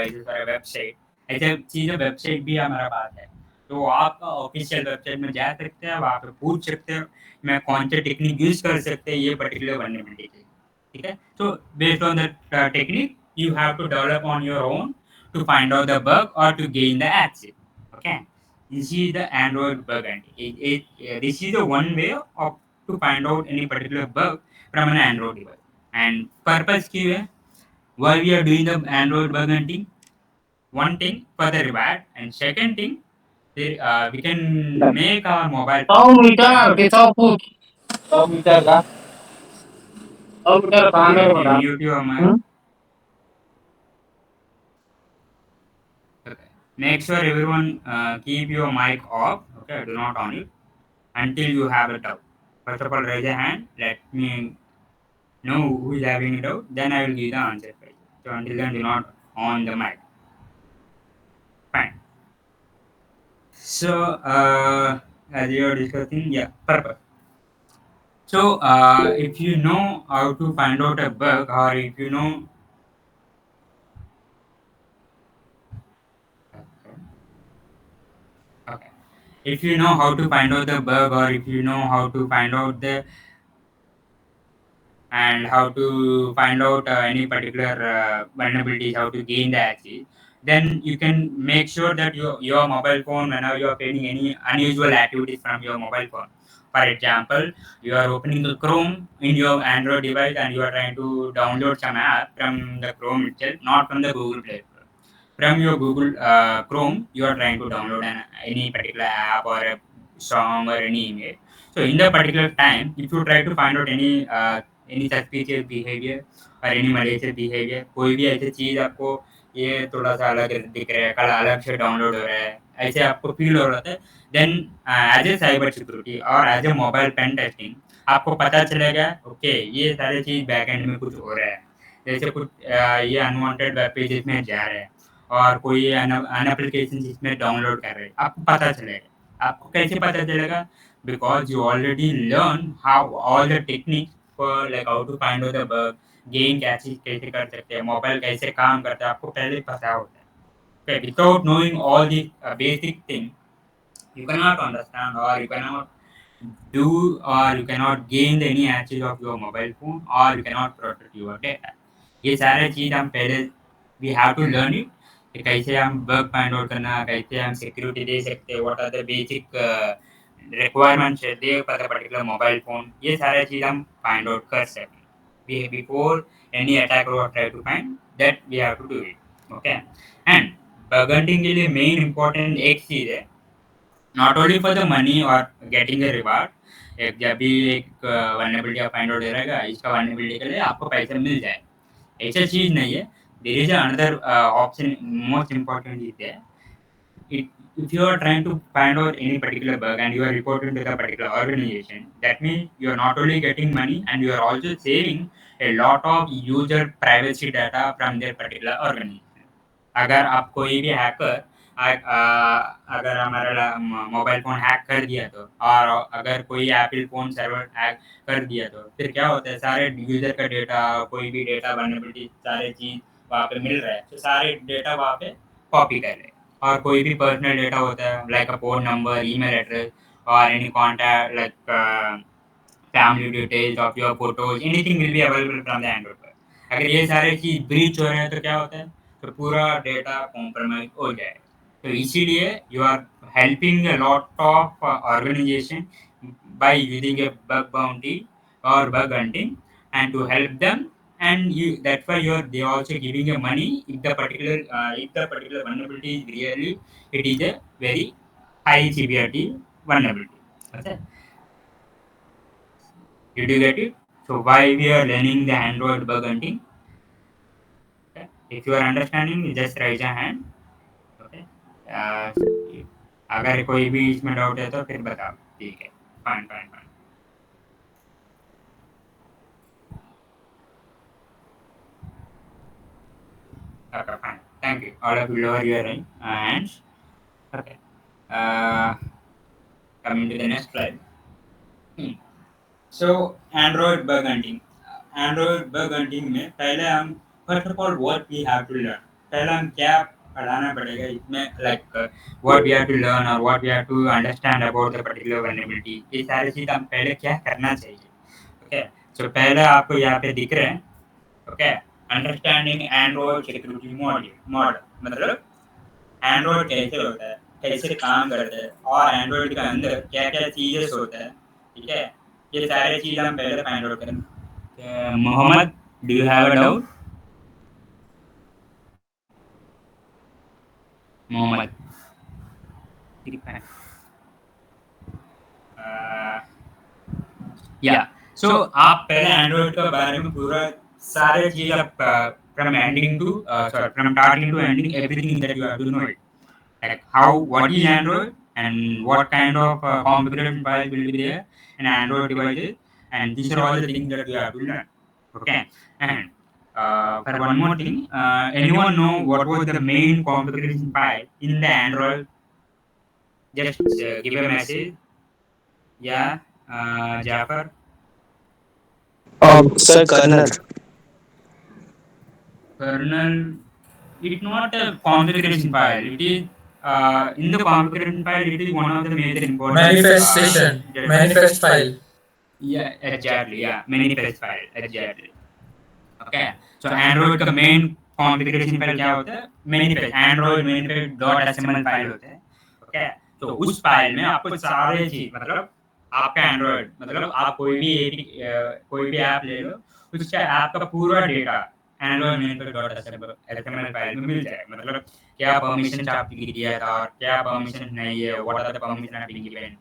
devices or a website, ऐसे चीज़ें website भी हमारा पास है, तो आप ऑफिशियल वेबसाइट में जा सकते हैं, वहाँ पे पूछ सकते हो मैं कौन से टेक्निक यूज़ कर सकते हैं ये पर्टिकुलर वल्नरेबिलिटी के लिए, ठीक है? So based on that technique, you have to develop on your own to find out the bug or to gain the access. Okay, this is the Android bug hunting. This is the one way of to find out any particular bug from an Android device. And purpose की है, why we are doing the Android bug hunting? One thing for the reward, and second thing, we can make our mobile. Tahu meter kita put. Tahu meter kan? Tahu meter pamer Okay, kan? mute your mic. Okay. Make sure everyone keep your mic off. Okay, do not on it until you have a doubt. First of all, raise a hand. Let me know who is having a doubt. Then I will give the answer for you. So until then, do not on the mic. Fine. So as you are discussing, yeah, purpose. So if you know how to find out a bug, or if you know okay, if you know how to find out the bug, or if you know how to find out the and how to find out any particular vulnerabilities, how to gain the access, then you can make sure that your mobile phone, whenever you are facing any unusual activities from your mobile phone. For example, you are opening the Chrome in your Android device and you are trying to download some app from the Chrome itself, not from the Google Play Store. From your Google Chrome, you are trying to download any particular app or a song or any image. So in the particular time, if you try to find out any suspicious behavior or any malicious behavior, कोई भी ऐसी चीज़ आपको ये थोड़ा सा अलग दिख रहा है, कल अलग से डाउनलोड हो रहा है, ऐसे आपको फील हो रहा था, then as a cyber security और as a mobile pen testing आपको पता चलेगा ओके ये सारी चीज़ बैकएंड में कुछ हो रहा है, जैसे कुछ ये अनवांटेड वेब पेजेस में जा रहे हैं और कोई अन एप्लीकेशन इसमें डाउनलोड कर रहे हैं, आपको पता चलेगा। आपको कैसे पता चलेगा? Because you already learn how all the technique for like how to find out the bug, gain कैसे कर सकते हैं, मोबाइल कैसे काम करता है, आपको पहले पता होता है। Okay, without knowing all these basic things, you cannot understand or you cannot do or you cannot gain any access of your mobile phone or you cannot protect your data. ये सारे चीज़ हम पहले we have to learn it कि कैसे हम bug find out करना, कैसे हम सिक्योरिटी दे सकते हैं, what are the basic requirements they for the particular mobile phone, ये सारे चीज़ हम फाइंड आउट कर सकें बिफोर एनी अटैकर और try to find that we have to do it. Okay, and bug hunting के लिए मेन इंपॉर्टेंट एक चीज़ है, not only for the money और गेटिंग द रिवार्ड, एक जब भी एक वल्नरेबिलिटी का फाइंड आउट रहेगा इसका वल्नरेबिलिटी के लिए आपको पैसे मिल जाए, ऐसा चीज़ नहीं है। There is another option most important is there, it, if you are trying to find out any particular bug and you are reporting to the particular organization, that means you are not only getting money and you are also saving a lot of user privacy data from their particular organization। अगर आप कोई भी hacker अगर हमारा mobile phone hack कर दिया तो, और अगर कोई एप्पल फ़ोन सर्वर हैक कर दिया तो फिर क्या होता है, सारे यूज़र का डेटा, कोई भी डेटा वल्नरेबिलिटी सारे चीज़ वहाँ पे मिल रहा है, तो सारे डेटा वहाँ पे कॉपी कर रहे हैं। और कोई भी पर्सनल डेटा होता है like a phone number, email address और any contact like family details of your photos, anything will be available from the Android पर। अगर ये सारे चीज़ ब्रीच हो रहे हैं तो क्या होता है, तो पूरा डेटा कॉम्प्रोमाइज हो जाएगा। तो इसीलिए you are helping a lot of organization by using a bug bounty or bug hunting and to help them, and you that's why you're they also giving you money if the particular vulnerability is really it is a very high severity vulnerability। Okay, did you get it? So why we are learning the Android bug hunting? Okay, if you are understanding just raise a hand। Okay, अगर कोई भी इसमें doubt है तो फिर बताओ, ठीक है, fine fine fine. Okay, fine, thank you, all of you lower your hands। Okay, uh, coming to the next slide। so Android bug hunting, Android bug hunting में पहले हम first of all what we have to learn, पहला हम क्या पढ़ाना पड़ेगा इसमें, like what we have to learn और what we have to understand about the particular vulnerability, ये सारी चीज़ हम पहले क्या करना चाहिए। ओके, सो पहले आपको यहाँ पे दिख रहे हैं। Okay, understanding Android security model मतलब एंड्रॉइड कैसे होता है, कैसे काम करता है, और एंड्रॉइड के अंदर क्या क्या चीजें होता है। ठीक है, ये सारे चीज़ हम पहले फाइंड आउट करें। Mohammed, do you have a doubt? Mohammed, yeah, so आप पहले एंड्रॉइड के बारे में पूरा सारे चीज आप from ending to sorry from starting to ending everything that you have to know it, like how what is Android and what kind of configuration files will be there in Android devices, and these are all the things that you have to learn. Okay, and for one more thing, anyone know what was the main configuration file in the Android? Just give a message. Yeah, Jafar. Sir, kernel. Kernel. It's not a configuration file. It is in the configuration file. It is one of the major important Manifestation. Manifest file. yeah, exactly. Yeah, manifest file. Exactly. Okay, so Android का main configuration file क्या होता है? Manifest, Android manifest dot SML file होता है। Okay, तो उस file में आपको सारे चीज मतलब आपका एंड्रॉइड मतलब आप कोई भी ऐप ले लो, उसका ऐप का पूरा data Android manifest dot SML file में मिल जाएगा। मतलब क्या परमिशन आपने दिया था और क्या परमिशन नहीं है, what are the permission have been given,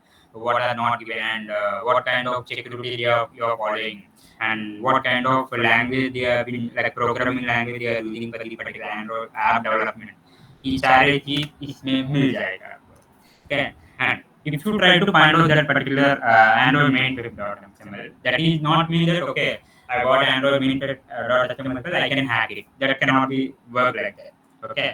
what are not given, and what kind of security you are following, and what kind of language they have been, like programming language they are using for the particular Android app development, ये सारे चीज इसमें मिल जाएगा आपको। Okay, and if you try to find out that particular Android main.html, that is not mean that okay, I got Android main.html file, I can hack it. That cannot be work like that. Okay,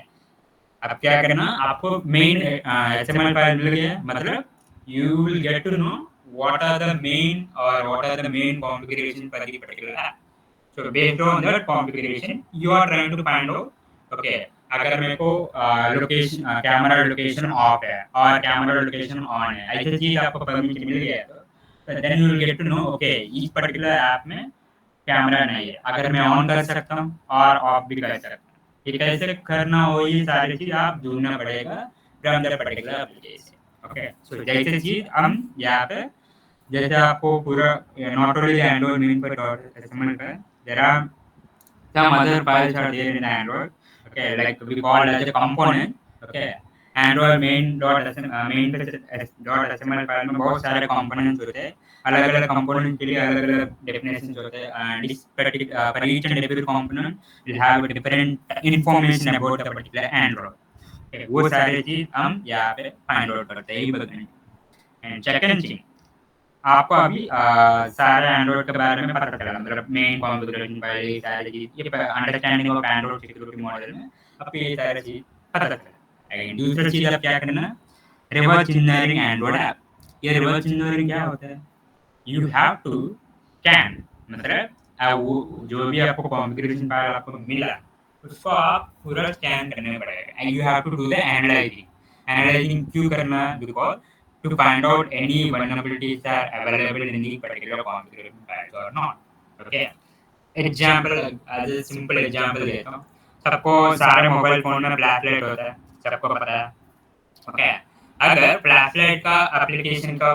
अब क्या करना, आपको main HTML file मिल गया मतलब you will get to know what are the main or what are the main configuration for the particular app. So based on that configuration, you are trying to find out, okay, अगर मेरे को location camera location of है और camera location on है, ऐसी चीज आपको permission मिल गया तो then you will get to know okay, इस पर्टिकुलर ऐप में कैमरा नहीं है, अगर मैं ऑन कर सकता हूँ और ऑफ भी कर सकता हूँ। ये कैसे करना हो, ये सारी चीज आप ढूंढना पड़ेगा from the particular application. Okay, so जैसे चीज हम यहाँ पे, जैसे आपको पूरा not only the Android main पर डॉट एचटीएमएल पर, there are some other files are there in the Android. Okay, like we call as a component. Okay, Android main.html file में बहुत सारे कंपोनेंट्स होते हैं, अलग अलग कंपोनेंट के लिए अलग अलग डेफिनेशंस होते हैं, एंड इस for each and every component will have a different information about the particular Android. Okay, वो सारे चीज हम यहाँ पे फाइंड आउट करते हैं। एंड सेकंड थिंग, आपको अभी सारे एंड्रॉइड के बारे में पता चला, मतलब मेन कॉन्फ़िगरेशन फाइल, ये सारी चीज, ये understanding of Android security model में आपको ये सारी चीज पता चला। लेकिन दूसरी चीज आप क्या करना, रिवर्स इंजीनियरिंग एंड्रॉइड ऐप। ये रिवर्स इंजीनियरिंग क्या होता है? यू हैव टू स्कैन, मतलब वो जो भी आपको कॉन्फ़िगरेशन फाइल आपको मिला उसको आप पूरा स्कैन करने पड़ेगा, and you have to do the analysing. Analysing क्यों करना? Because to find out any vulnerabilities are available in the particular configuration files or not. Okay, example, as a simple example देता हूँ। सबको सारे मोबाइल फोन में flash light होता है, सबको पता है। ओके, अगर फ्लैश लाइट का एप्लीकेशन का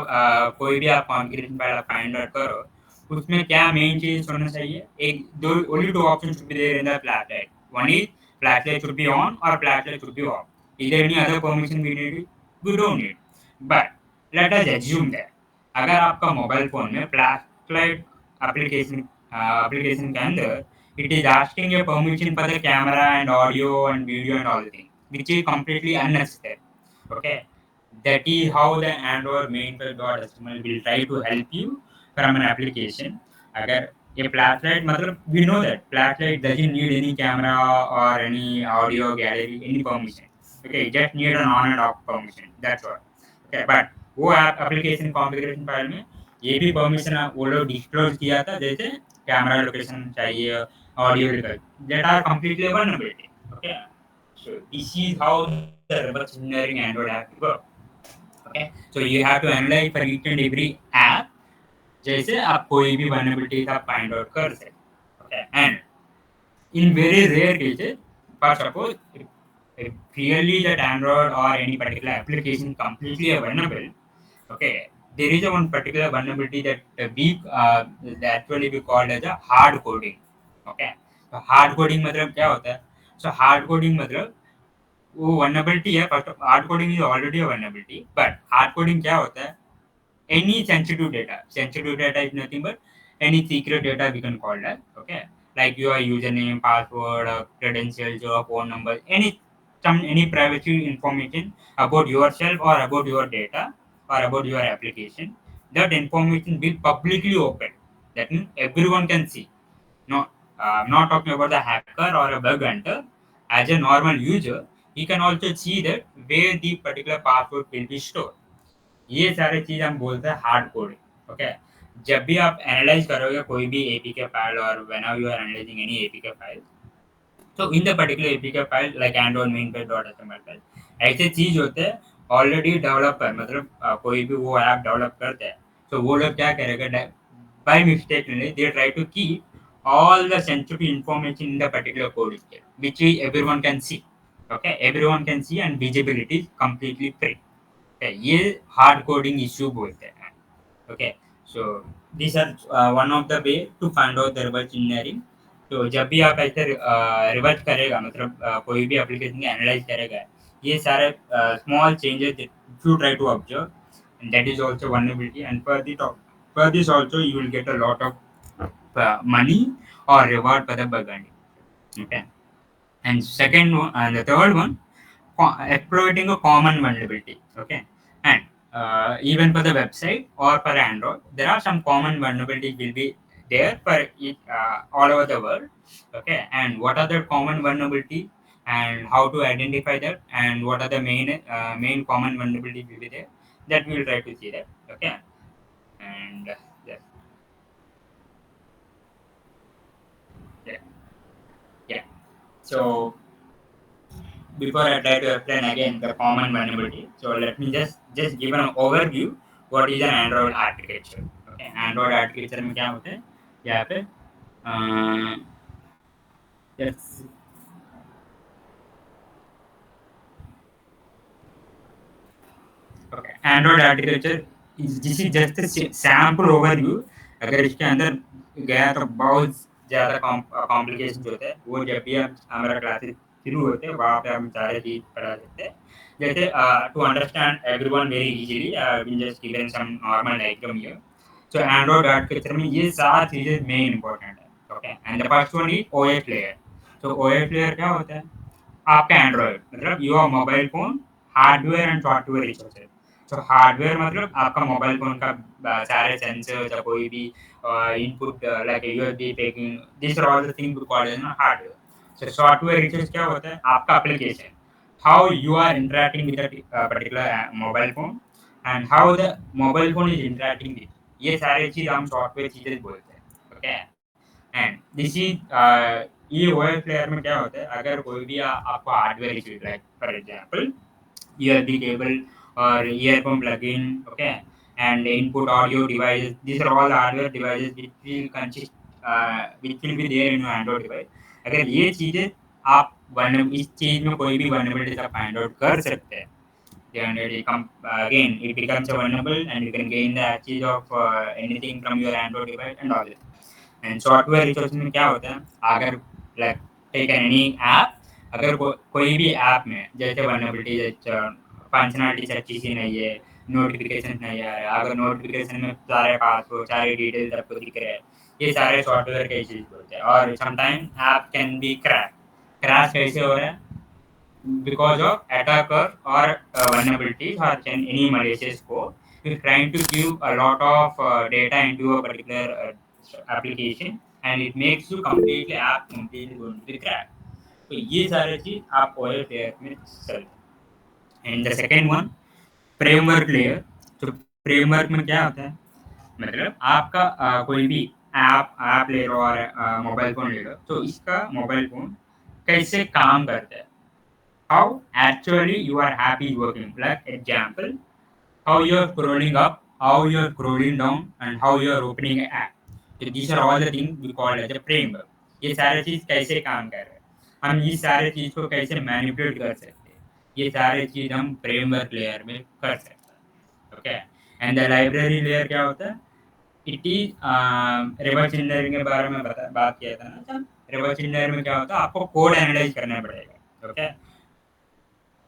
कोई भी आप कॉन्फ़िगरेशन फाइल फाइंड आउट करो, उसमें क्या मेन चीज होना चाहिए, एक दो only two option should be there in the flash light. One is flash light should be on और flash light should be off. Is there any other permission we don't need, but let us assume that अगर आपका mobile phone में flash light application के अंदर it is asking a permission for the camera and audio and video and all the things, which is completely unnecessary. Okay, that is how the Android main.html will try to help you from an application. अगर ये flashlight मतलब we know that flashlight doesn't need any camera or any audio gallery, any permission. Okay, just need an on and off permission, that's all. Okay, but वो application configuration file में ये भी permission वो लोग disclose किया था, जैसे camera location चाहिए, audio record, that are completely vulnerability. Okay, So this is how the reverse engineering Android have to work. Okay, so you have to analyze for each and every app जैसे आप कोई भी vulnerabilities आप find out कर सकते. Okay, and in very rare cases, for suppose if clearly that Android or any particular application completely vulnerable, okay, there is a one particular vulnerability that that actually we call as a hard coding. Okay, so hard coding मतलब क्या होता है? So hard coding मतलब वो vulnerability है, but hard coding is already a vulnerability, but hard coding क्या होता है? Any sensitive data. Sensitive data is nothing but any secret data we can call that. Okay, like your username, password, credentials, your phone number, any privacy information about yourself or about your data or about your application. That information will publicly open. That means everyone can see. No, I'm not talking about the hacker or a bug hunter. As a normal user, he can also see that where the particular password will be stored. ये सारे चीज हम बोलते हैं hard coding. Okay, जब भी आप analyse करोगे कोई भी एपीके फाइल और whenever you are analysing any APK file, तो in the particular APK file like Android main page dot HTML file, ऐसे चीज होते हैं ऑलरेडी डेवलपर मतलब कोई भी वो ऐप डेवलप करते हैं. तो वो लोग क्या करेगा, by mistakenly they try to keep all the sensitive information in the particular code state, which everyone can see. Okay, everyone can see and visibility is completely free. Okay, ये hard coding issue बोलते हैं. Okay, so this are one of the way to find out the reverse engineering. तो जब भी आप ऐसे reverse करेगा मतलब कोई भी एप्लीकेशन का एनालाइज करेगा, ये सारे small changes you try to observe, and that is also vulnerability, and for the top for this also you will get a lot of money or reward for the bug hunting. Okay, and second one and the third one, exploiting a common vulnerability. Okay, and even for the website or for Android, there are some common vulnerabilities will be there for it all over the world. Okay, and what are the common vulnerability and how to identify that and what are the main common vulnerabilities will be there, that we will try to see that. Okay, and yeah, yeah, yeah. So before I try to explain again the common vulnerability, so let me just give an overview what is an Android architecture. Okay, Android architecture में क्या होता है यहाँ पे yes. Okay, Android architecture this is just a sample overview. अगर इसके अंदर गया तो बहुत ज़्यादा कॉम्प्लिकेशन होते हैं, वो जब भी हम हमारा क्लासेस शुरू होते हैं वहाँ पे हम सारे चीज़ पढ़ा सकते हैं. जैसे to understand everyone very easily, we just given some normal diagram here. So Android architecture में ये सारी चीज़ें main important है. Okay, and the first one is OS layer. So OS layer क्या होता है? आपका एंड्रॉइड मतलब your mobile phone hardware and software resources. तो हार्डवेयर मतलब आपका मोबाइल फोन का सारे सेंसर्स या कोई भी input like USB packing, this are all the thing we call as hardware. So software resource क्या होता है? आपका application, how you are interacting with that particular mobile phone and how the mobile phone is interacting with, ये सारे चीज हम software चीजें बोलते हैं. ओके, एंड दिस इज ये ओएस प्लेयर में क्या होता है, अगर कोई भी आपको hardware issue like for example USB cable और earphone plug in. Okay, and input audio devices, this are all hardware devices which will be there in your Android device. अगर ये चीजें आप इस चीज में कोई भी vulnerabilities आप फाइंड आउट कर सकते हैं, then again it becomes a vulnerable and you can gain the access of anything from your Android device and all this. And software resource में क्या होता है, अगर लाइक टेक एनी ऐप, अगर कोई भी ऐप में जैसे वनरेबिलिटी फंक्शनलिटीज अच्छी सी नहीं है, नोटिफिकेशन नहीं आ रहा है, अगर नोटिफिकेशन में सारे पासवर्ड सारे डिटेल्स आपको दिख रहे हैं, ये सारे सॉफ्टवेयर के इश्यूज होते हैं. और sometime app can be crash. Crash कैसे हो रहा है? because of attacker or vulnerabilities or any malicious code is trying to give a lot of data into a particular application and it makes you completely app completely going to be cracked. तो ये सारे चीज आप OS layer में चल. And the second one, framework layer. तो framework में क्या होता है, मतलब आपका कोई भी ऐप ले लो और मोबाइल फोन ले लो, तो इसका मोबाइल फोन कैसे काम करता है, how actually you are happy working. Like example, how you're scrolling up, how you're scrolling down, and how you're opening an app. So these are all the things we call as a framework. ये सारे चीज कैसे काम कर रहे हैं, हम ये सारे चीज को कैसे मैनिपुलेट कर सकते हैं, ये सारे चीज हम फ्रेमवर्क लेयर में कर सकते हैं. Okay. And the library layer क्या होता है, इट इज रिवर्स इंजीनियरिंग के बारे में बात किया था ना जब. रिवर्स इंजीनियरिंग में क्या होता है, आपको कोड एनालाइज करना पड़ेगा. Okay.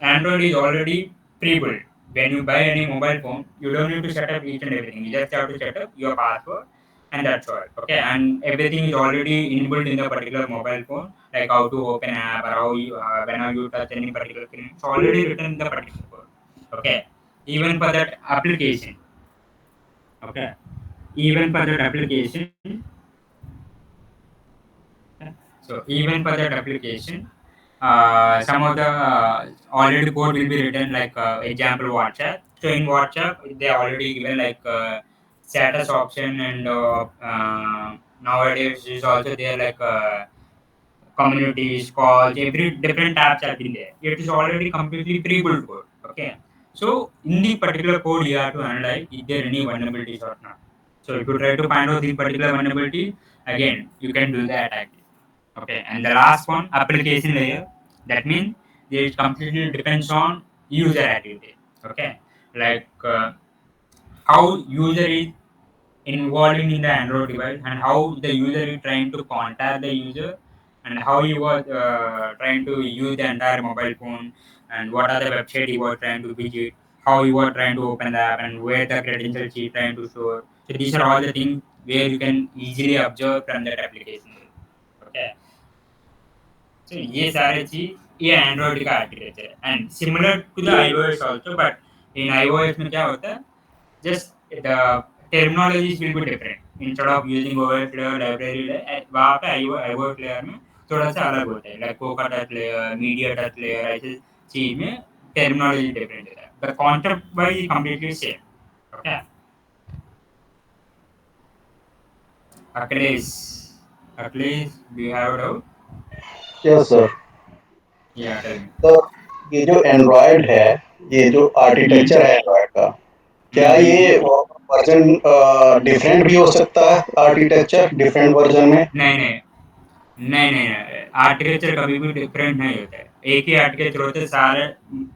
Android is already pre-built. When you buy any mobile phone, you don't need to set up each and everything. You just have to set up your password, and that's all. Okay, and everything is already inbuilt in the particular mobile phone, like how to open app or how you whenever you touch any particular thing. It's already written in the particular code. Okay, even for that application. Okay, even for that application. So even for that application, some of the already code will be written like example WhatsApp. So in WhatsApp, they already given like status option and nowadays is also there like communities, calls, every different tabs have been there. It is already completely pre-built code. Okay. So in the particular code, you have to analyze is there any vulnerabilities or not. So if you try to find out this particular vulnerability, again you can do the attack. Okay, and the last one, application layer. That means it completely depends on user activity. Okay, like how user is involving in the Android device and how the user is trying to contact the user and how he was trying to use the entire mobile phone and what are the website he was trying to visit, how he was trying to open the app and where the credentials he trying to store. So these are all the things where you can easily observe from that application. Okay. So ये सारे चीज ये Android का architecture है and similar to the iOS also but in iOS में क्या होता है just the terminologies will be different instead of using OS layer library layer वहाँ पे iOS layer में थोड़ा सा अलग होता है like Coca touch layer media touch layer ऐसे चीज में terminology different होता है the concept wise is completely same. Okay. Achilles do you have a doubt? Yes sir. Yeah, tell me. तो ये जो एंड्रॉयड है, ये जो आर्किटेक्चर है हम्म. एंड्रॉयड का, क्या हम्म. ये वर्जन डिफरेंट भी हो सकता है, आर्किटेक्चर डिफरेंट वर्जन में? नहीं नहीं नहीं नहीं नहीं आर्किटेक्चर कभी भी डिफरेंट नहीं होता है एक ही आर्किटेक्चर होते हैं सारे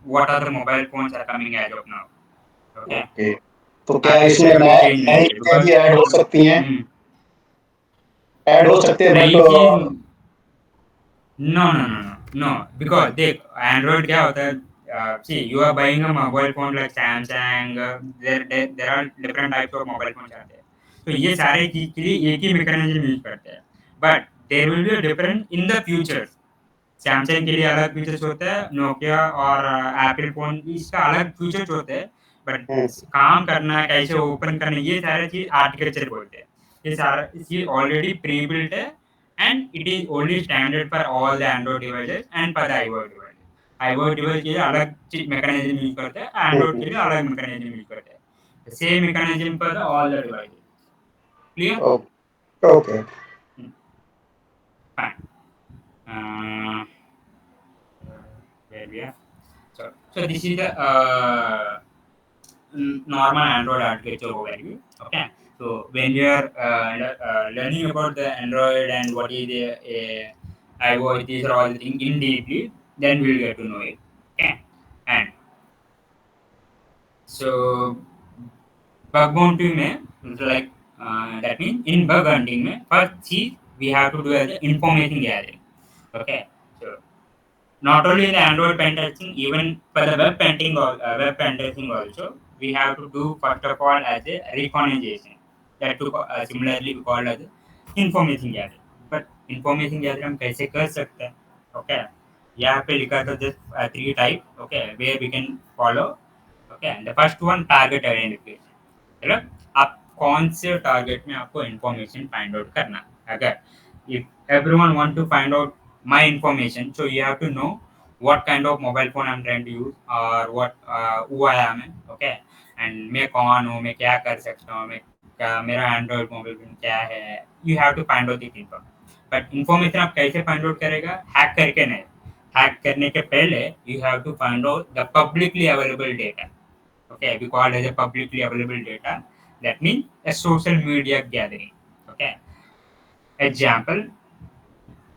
what are the mobile phones are coming as of now. Okay. Okay, तो क्या इसमें आर्किटेक्चर कभी नए चेंज नहीं नई होते चीजें बिकॉज. भी ऐड हो सकती हैं? ऐड हो सकते हैं बट नई चीज no no no no no because देख एंड्रॉइड क्या होता है see you are buying a mobile phone like Samsung there there are different types of mobile phone आते हैं. तो ये सारे चीज के लिए एक ही मैकेनिज्म यूज करते हैं but there will be a difference in the future. Samsung के लिए अलग फीचर्स होते हैं नोकिया और एप्पल फोन इसका अलग फीचर्स होते हैं बट काम करना कैसे ओपन करना ये सारे चीज आर्किटेक्चर बोलते हैं. ये सारा चीज ऑलरेडी प्री बिल्ट है and it is only standard for all the Android devices and for the iOS device. iOS device के लिए अलग मैकेनिज्म यूज करते हैं एंड्रॉइड के लिए अलग मैकेनिज्म यूज करते हैं same mechanism for the all the devices. Clear. Okay. Fine. uh, where we are. So this is the normal Android architecture overview. Okay. So when you are learning about the Android and what is the iOS, these are all the things in deeply, then we'll get to know it. Okay. And so bug bounty में like that means in bug hunting में first चीज we have to do as the information gathering. Okay. So not only in the Android pen testing, even for the web pen testing also, we have to do first of all as a recognition. That to similarly we call as information gathering. But information gathering हम कैसे कर सकते हैं? Okay. यहाँ पे लिखा था just three type. Okay, where we can follow. Okay, and the first one target identification. चलो आप कौन से टारगेट में आपको इन्फॉर्मेशन फाइंड आउट करना है. अगर if everyone want to find out my information so you have to know what kind of mobile phone I'm trying to use or what who I am. Okay. and मैं कौन हूँ मैं क्या कर सकता हूँ मैं क्या मेरा एंड्रॉइड मोबाइल फोन क्या है. You have to find out this information but information आप कैसे फाइंड आउट करेगा हैक करके नहीं. हैक करने के पहले you have to find out the publicly available data. Okay, we call it as a publicly available data. That means a social media gathering. Okay, example,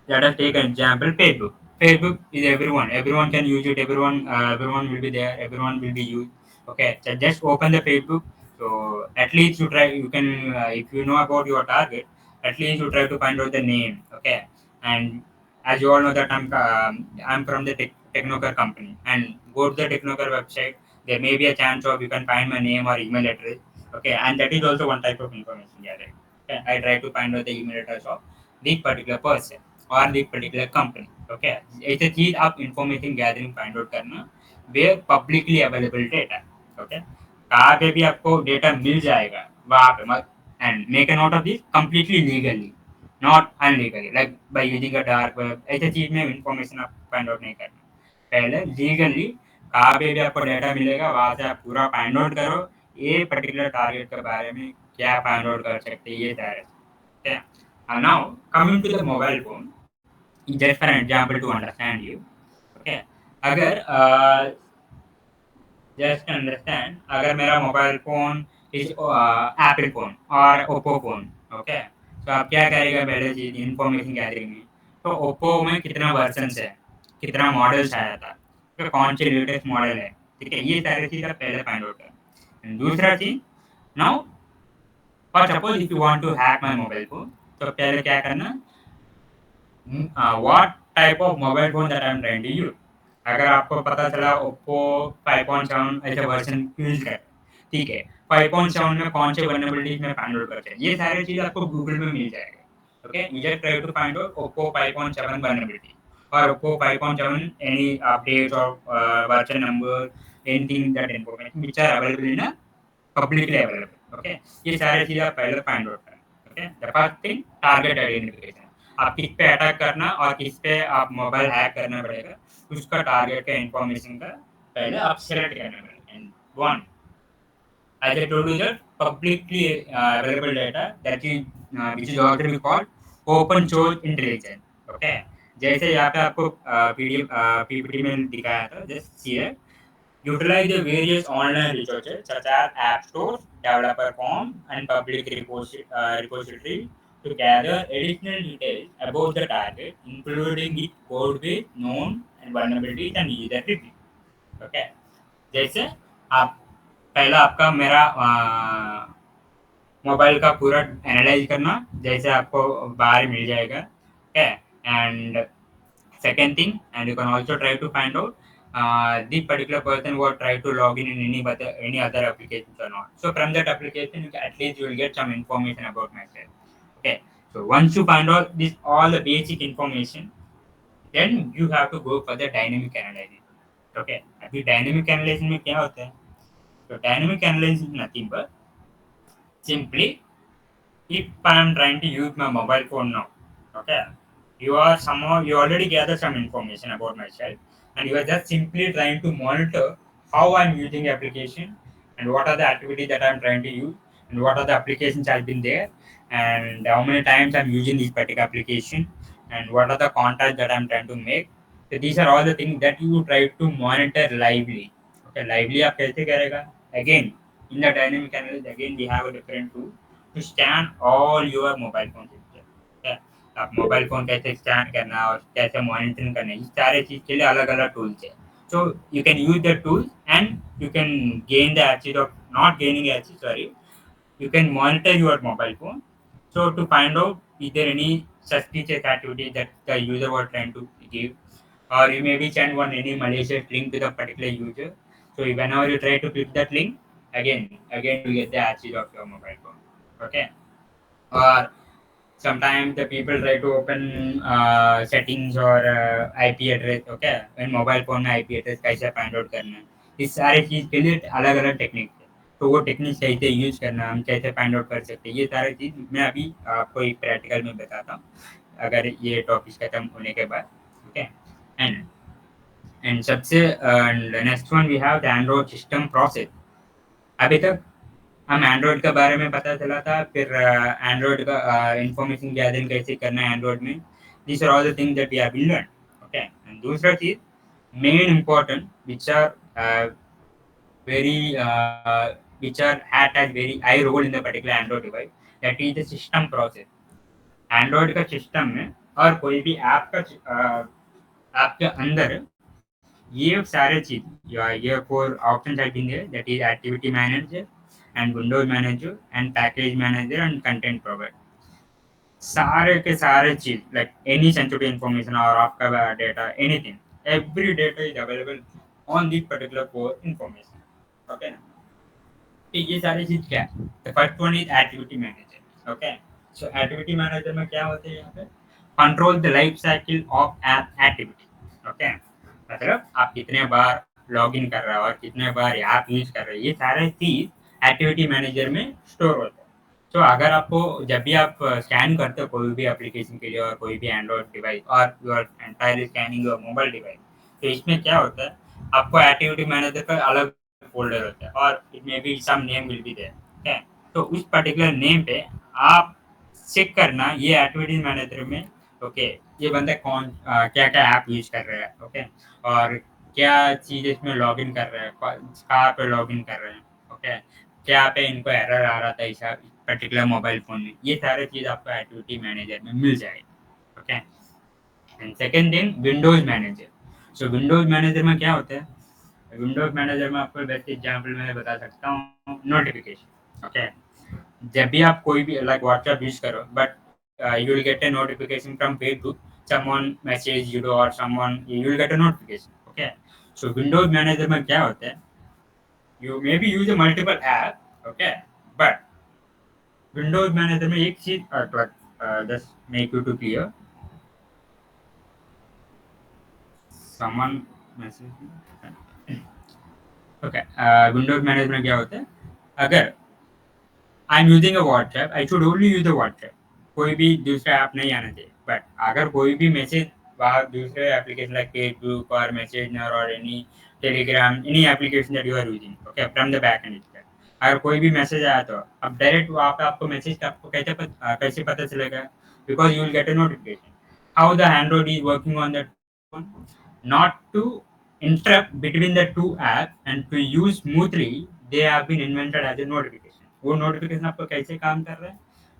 let us take an example, Facebook. Facebook is everyone. Everyone can use it. Everyone will be there. Everyone will be used. Okay, so just open the Facebook. So at least you try. You can, if you know about your target, at least you try to find out the name. Okay, and as you all know that I'm from the Technocar company, and go to the Technocar website. There may be a chance of you can find my name or email address. Okay, and that is also one type of information gathering. Okay, I try to find out the email address of the particular person और the particular company. Okay, ऐसे चीज आप information gathering find out करना where publicly available data. Okay, कहाँ पे भी आपको data मिल जाएगा वहाँ पे मत and make a note of this completely legally, not unlegally, like by using a dark web. ऐसे चीज में information आप find out नहीं करना, पहले legally कहाँ पे भी आपको data मिलेगा वहाँ से आप पूरा find out करो, ये particular target के बारे में क्या find out कर सकते हैं ये सारे. Okay. And now coming to the mobile phone, just for an example to understand you. Okay. अगर just understand अगर मेरा mobile phone is Apple phone और ओप्पो फोन. ओके, तो आप क्या करेगा पहले चीज इन्फॉर्मेशन गैदरिंग में, तो ओप्पो में कितना वर्जन है, कितना मॉडल्स आया था, तो कौन से लेटेस्ट मॉडल है. ठीक है, ये सारी चीज आप पहले फाइंड आउट करें. दूसरा चीज, now for suppose if you want to hack my mobile phone, तो पहले क्या करना, what type of mobile phone that I'm trying to use. अगर आपको पता चला ओप्पो 5.7 ऐसे वर्जन यूज कर, ठीक है, 5.7 में कौन से वर्नेबिलिटीज में फाइंड आउट करते हैं, ये सारी चीज आपको गूगल में मिल जाएगा. Okay, you just try to find out Oppo 5.7 vulnerability और Oppo 5.7 any updates or version number, anything that information which are available in a publicly available. Okay, ये सारे चीज आप पहले फाइंड आउट करें. Okay, the first thing target identification, आप किस पे अटैक करना और किस पे आप मोबाइल हैक करना पड़ेगा, उसका टारगेट का इंफॉर्मेशन का पहले आप सेलेक्ट करना पड़ेगा. And one, as I told you that publicly available data that is which is also we call open source intelligence. Okay, जैसे यहाँ पे आपको पीडीएफ पीपीटी में दिखाया था, जस्ट सी है, utilize the various online resources such as app stores, developer forums, and public repositories to gather additional details about the target, including its code base, known and vulnerabilities, and user review. Okay, जैसे आप पहला आपका मेरा mobile का पूरा analyse करना, जैसे आपको बाहर मिल जाएगा. Okay, and second thing, and you can also try to find out the particular person who are try to log in any other applications or not. So from that application, at least you will get some information about myself. Okay. So once you find out this all the basic information, then you have to go for the dynamic analysis. Okay. अभी dynamic analysis में क्या होता है? So dynamic analysis is nothing but simply if I am trying to use my mobile phone now, okay, you are somehow you already gather some information about myself, and you are just simply trying to monitor how I'm using the application and what are the activities that I'm trying to use and what are the applications have been there and how many times I'm using this particular application and what are the contacts that I'm trying to make. So these are all the things that you try to monitor lively. Okay, lively आप कैसे करेगा? Again, in the dynamic analysis, again we have a different tool to scan all your mobile phone picture. ठीक है? आप mobile phone कैसे scan करना और कैसे मॉनिटरिंग करना, इस सारे चीज के लिए अलग अलग टूल्स है. So you can use the tools and you can gain the access of not gaining access, sorry, you can monitor your mobile phone. So to find out is there any suspicious activity that the user was trying to give, or you maybe send one any malicious link to the particular user. So whenever you try to click that link, again you get the access of your mobile phone. Okay, or sometimes the people try to open settings or IP address. Okay, in mobile phone में IP address कैसे find out करना है, इस सारे चीज के लिए अलग अलग टेक्निक है. तो वो टेक्निक कैसे यूज करना, हम कैसे फाइंड आउट कर सकते हैं, ये सारी चीज मैं अभी आपको एक प्रैक्टिकल में बताता हूँ अगर ये टॉपिक खत्म होने के बाद. ओके, एंड सबसे next one we have the Android system process. अभी तक हम एंड्रॉइड के बारे में पता चला था, फिर एंड्रॉइड का इंफॉर्मेशन गैदरिंग कैसे करना है एंड्रॉइड में. This are all the things that we have learn. Okay, And दूसरा चीज main important which are had as very high role in the particular Android device, that is the system process. Android का system में और कोई भी app का app के अंदर ये सारे चीज ये 4 options have been there, that is activity manager and windows manager and package manager and content provider. सारे के सारे चीज like any sensitive information और आपका data anything, every data is available on this particular core information. Okay, तो ये सारी चीज क्या है? The first one is activity manager. Okay, so activity manager में क्या होते हैं यहाँ पे? Control the life cycle of app activity. Okay, मतलब आप कितने बार लॉग इन कर रहे हो और कितने बार ऐप यूज कर रहे हो, ये सारे चीज एक्टिविटी मैनेजर में स्टोर होता है. तो अगर आपको जब भी आप स्कैन करते हो कोई भी एप्लीकेशन के लिए और कोई भी एंड्रॉइड डिवाइस और you are entirely scanning your mobile device, तो इसमें क्या होता है, आपको एक्टिविटी मैनेजर का अलग फोल्डर होता है और it may be some name will be there. Okay, तो उस पर्टिकुलर नेम पे आप चेक करना ये एक्टिविटी मैनेजर में. ओके, ये बंदा कौन क्या क्या ऐप यूज कर रहा है. ओके, और क्या चीज़ इसमें लॉगिन कर रहे हैं, कहाँ पे लॉगिन कर रहे हैं. ओके, क्या पे इनको एरर आ रहा था इस पर्टिकुलर मोबाइल फोन में, ये सारे चीज़ आपको एक्टिविटी मैनेजर में मिल जाएगी. Okay, and second thing Windows manager. So Windows manager में क्या होता है, विंडोज मैनेजर में आपको बेस्ट एग्जाम्पल मैं बता सकता हूँ, नोटिफिकेशन. ओके, जब भी आप कोई भी लाइक व्हाट्सएप यूज करो but you will get a notification from Facebook, someone message you or someone you will get a notification. Okay, so Windows Manager में क्या होता है, you maybe use a multiple app. Okay, but Windows Manager में एक चीज just make you to clear, someone message. Okay, Windows Manager में क्या होता है, अगर I am using a WhatsApp, I should only use a WhatsApp, कोई भी दूसरा ऐप नहीं आना चाहिए. बट अगर कोई भी मैसेज वहाँ दूसरे एप्लीकेशन लाइक फेसबुक और मैसेजनर और any Telegram any application that you are using, okay, from the back end, अगर कोई भी मैसेज आया तो अब डायरेक्ट वहाँ पे आपको मैसेज आपको कैसे पता चलेगा, because you will get a notification. How the Android is working on that phone, not to interrupt between the two apps and to use smoothly, they have been invented as a notification. वो notification आपको कैसे काम कर रहा है,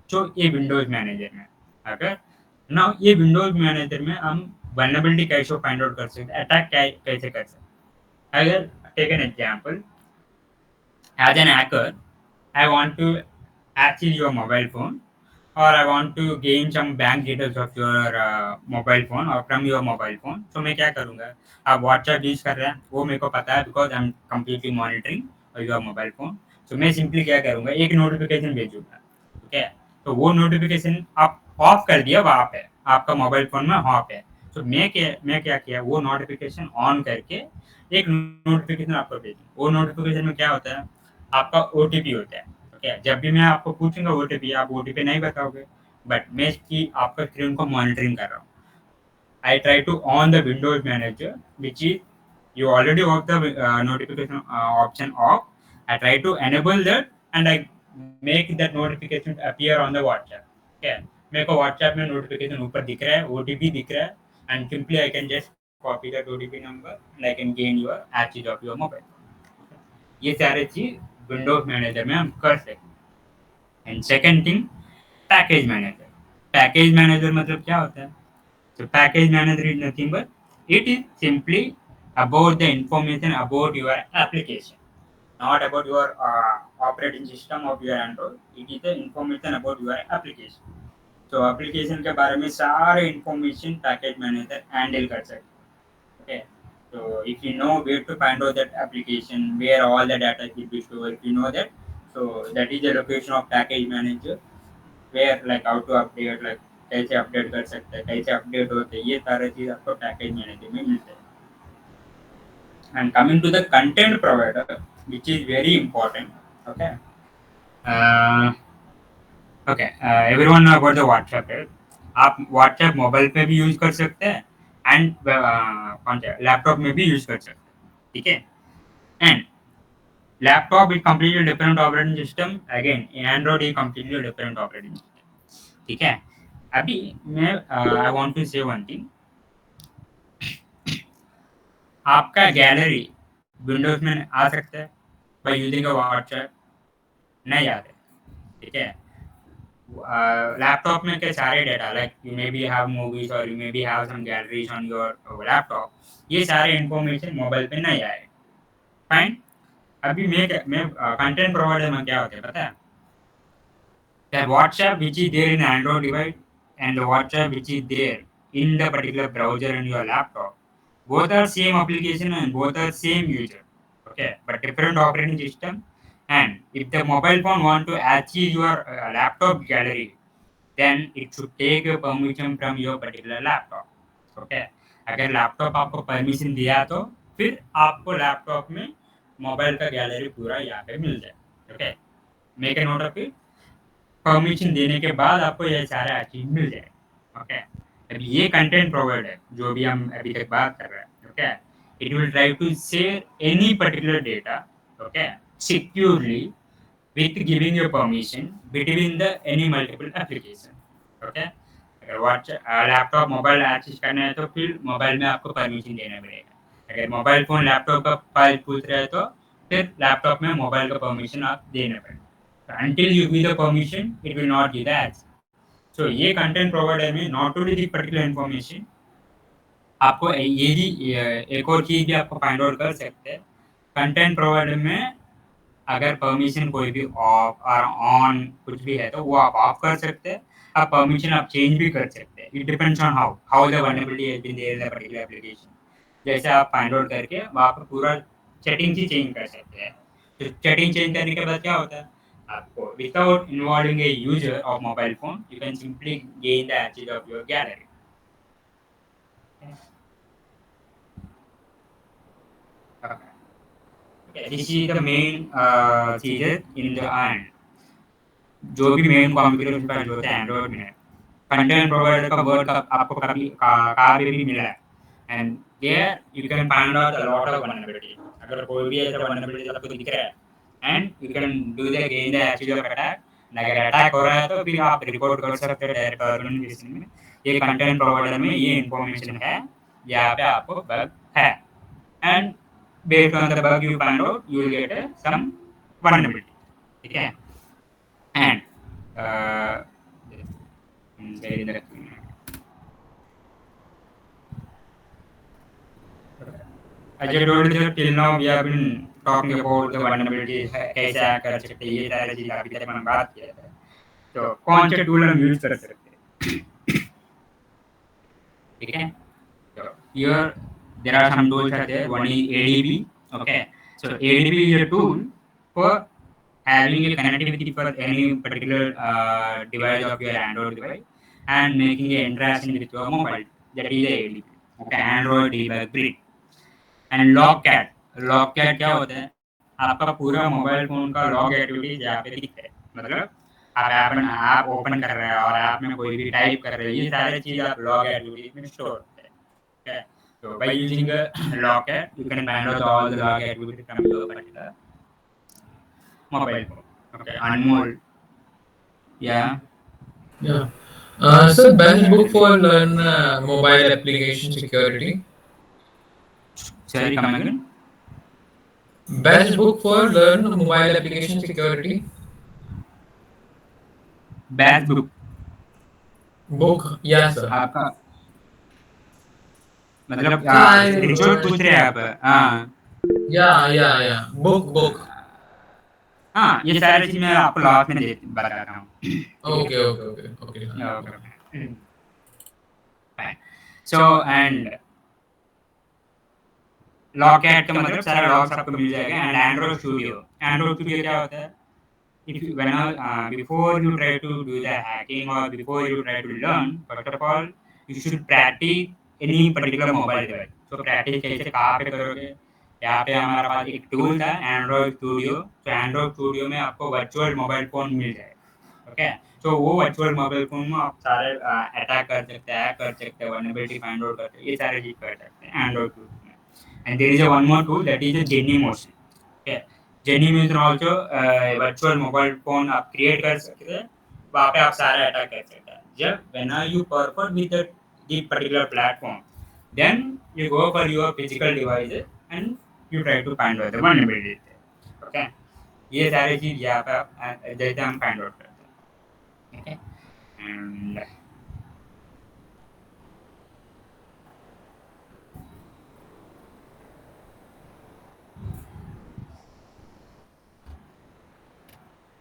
जो ये Windows manager में. अगर ना ये विंडोज मैनेजर में हम वल्नरेबिलिटी कैसे फाइंड आउट कर सकते हैं, अटैक कैसे कर सकते हैं. अगर take an example, as an hacker I want to access your mobile phone, or I want to gain some bank details of your mobile phone or from your mobile phone. तो मैं क्या करूँगा, आप व्हाट्सएप यूज कर रहे हैं वो मेरे को पता है because I am completely monitoring your mobile phone. तो मैं सिंपली क्या करूँगा, एक नोटिफिकेशन भेजूंगा. ठीक है, तो वो नोटिफिकेशन आप ऑफ कर दिया वहाँ पे, आपका मोबाइल फोन में ऑफ है. तो मैं क्या किया, वो नोटिफिकेशन ऑन करके एक नोटिफिकेशन आपको भेजूँ. वो नोटिफिकेशन में क्या होता है, आपका ओटीपी होता है. ओके, जब भी मैं आपको पूछूंगा ओटीपी, आप ओटीपी नहीं बताओगे, बट मैं इसकी आपका स्क्रीन को मॉनिटरिंग कर रहा हूँ. I try to on the Windows Manager, which is you already have the notification option off. I try to enable that and I make that notification appear on the WhatsApp. Okay, मेरे को WhatsApp में notification ऊपर दिख रहा है, OTP दिख रहा है, and simply I can just copy that OTP number and I can gain your access of your mobile. ये सारे चीज Windows Manager में हम कर सकते हैं. And second thing, package manager. Package manager मतलब क्या होता है? So package manager is nothing but it is simply about the information about your application, not about your operating system of your Android. It is the information about your application. So application के बारे में सारे information package manager handle कर सकते हैं. Okay. So if you know where to find out that application, where all the data should be stored, if you know that, so that is the location of package manager. Where like how to update, like कैसे update कर सकते हैं, कैसे update होते हैं, ये सारे चीज आपको पैकेज मैनेजर में मिलते हैं. And coming to the content provider which is very important. Okay, okay, everyone know about the WhatsApp. आप व्हाट्सएप मोबाइल पे भी यूज कर सकते हैं एंड कौन सा लैपटॉप में भी यूज कर सकते हैं. ठीक है, and laptop is completely different operating system, again Android is completely different operating system. ठीक है, अभी मैं आई वांट टू से वन थिंग. आपका गैलरी विंडोज में आ सकता है बाय यूजिंग अ व्हाट्सएप, नहीं आते, ठीक है। लैपटॉप में के सारे data like you may be have movies और you may be have some galleries on your laptop, ये सारे इंफॉर्मेशन मोबाइल पे नहीं आए। फाइन। अभी मैं कंटेंट प्रोवाइडर में क्या होता है पता है? The WhatsApp which is there in Android device and the WhatsApp which is there in the particular browser in your laptop, both are same application and both are same user. Okay, but different operating system. And if the mobile phone want to access your laptop gallery, then it should take a permission from your particular laptop. Okay, अगर laptop आपको permission दिया तो फिर आपको laptop में mobile का gallery पूरा यहाँ पे मिल जाए। Okay, make a note of it. Permission देने के बाद आपको ये सारा चीज मिल जाए। ओके, अब ये कंटेंट प्रोवाइडर जो भी हम अभी तक बात कर रहे हैं, okay, it will try to share any particular data, okay, securely with giving you permission between the any multiple application। Okay, अगर लैपटॉप मोबाइल एक्सेस करना है तो फिर मोबाइल में आपको परमिशन देना पड़ेगा। अगर मोबाइल फोन लैपटॉप का फाइल पूछ रहा है तो फिर लैपटॉप में मोबाइल का परमिशन आप देना पड़ेगा। until you give the permission it will not give the access। so ये कंटेंट प्रोवाइडर में not only the particular information, आपको ये भी एक और चीज भी आपको फाइंड आउट कर सकते हैं। कंटेंट प्रोवाइडर में अगर परमिशन कोई भी ऑफ और ऑन कुछ भी है तो वो आप ऑफ कर सकते हैं। आप परमिशन आप चेंज भी कर सकते हैं। It depends on how the vulnerability has been there in the particular application. जैसे आप फाइंड आउट करके वहाँ पर पूरा सेटिंग्स ही चेंज कर सकते हैं। तो सेटिंग चेंज करने के बाद क्या होता है, आपको without involving a user of mobile phone you can simply gain the access of your gallery. This is the main चीजें इन द एंड, जो भी मेन कॉन्फ़िगरेशन फाइल होता है एंड्रॉइड में, कंटेंट प्रोवाइडर का वर्ड का आपको कभी कहाँ पे भी मिला है। And there you can find out a lot of vulnerability. अगर कोई भी ऐसा वल्नरेबिलिटी आपको दिख रहा है and you can do the gain the access of attack. अगर अटैक हो रहा है तो फिर आप रिपोर्ट कर सकते हैं डायरेक्ट ऑर्गेनाइजेशन में, ये कंटेंट प्रोवाइडर में ये इन्फॉर्मेशन है, यहाँ पे आपको बग है। And based on the bug you find out you will get some vulnerability, ठीक है। And uh, there is the, as I told you that till now we have been talking about the vulnerabilities, कैसे hack कर सकते हैं, ये सारी चीज़ अभी तक हमने बात किया था। तो कौन से टूल हम यूज कर सकते हैं, ठीक है। So here there are some tools are there. One is ADB. Okay, so ADB is a tool for having a connectivity for any particular device of your Android device and making an interaction with your mobile. That is the ADB. Okay, Android debug grid। And logcat, logcat क्या होता है, आपका पूरा mobile phone का log activities यहाँ पे दिखता है। मतलब आप ऐप ओपन कर रहे हैं और ऐप में कोई भी टाइप कर रहे हैं, ये सारी चीज आप लॉग एक्टिविटीज में स्टोर होते हैं। Okay, so by using a logcat, you can find out all the log activity from your particular mobile phone. Okay, Anmol, yeah. Yeah. So best book for learn mobile application security. Sorry, come again. Best book for learn mobile application security. Bash book, Book, yes sir. आपका मतलब So I रिचोर्ट पूछ रहे हैं आप? हाँ yeah. Book. हाँ, ये सारी चीज मैं आपको लास्ट में बता रहा हूँ, ठीक है। Okay. Okay, fine. So and logcat का मतलब सारा लॉग्स आपको मिल जाएगा। एंड एंड्रॉइड स्टूडियो क्या होता है, if you before you try to do the hacking or before you try to learn, first of all you should practice any particular mobile device। so practice कैसे कहाँ पे करोगे, यहाँ पे हमारा पास एक टूल था एंड्रॉइड स्टूडियो। तो एंड्रॉइड स्टूडियो में आपको वर्चुअल मोबाइल फोन मिल जाएगा। ओके, तो वो वर्चुअल मोबाइल फोन में आप सारे अटैक कर सकते हैं, हैक कर सकते हैं, वल्नरेबिलिटी फाइंड आउट कर सकते हैं, ये सारे चीज कर सकते हैं एंड्रॉइड स्टूडियो में। And there is a one more tool that is a Genymotion. Okay, Geny means also virtual mobile phone आप क्रिएट कर सकते हैं, वहाँ पे आप सारे अटैक कर सकते हैं। जब when are you perform with the particular platform, Then you go for your physical devices and you try to find out the vulnerability. Okay, ये सारी चीज यहाँ पे जैसे हम फाइंड आउट करते हैं. Okay, and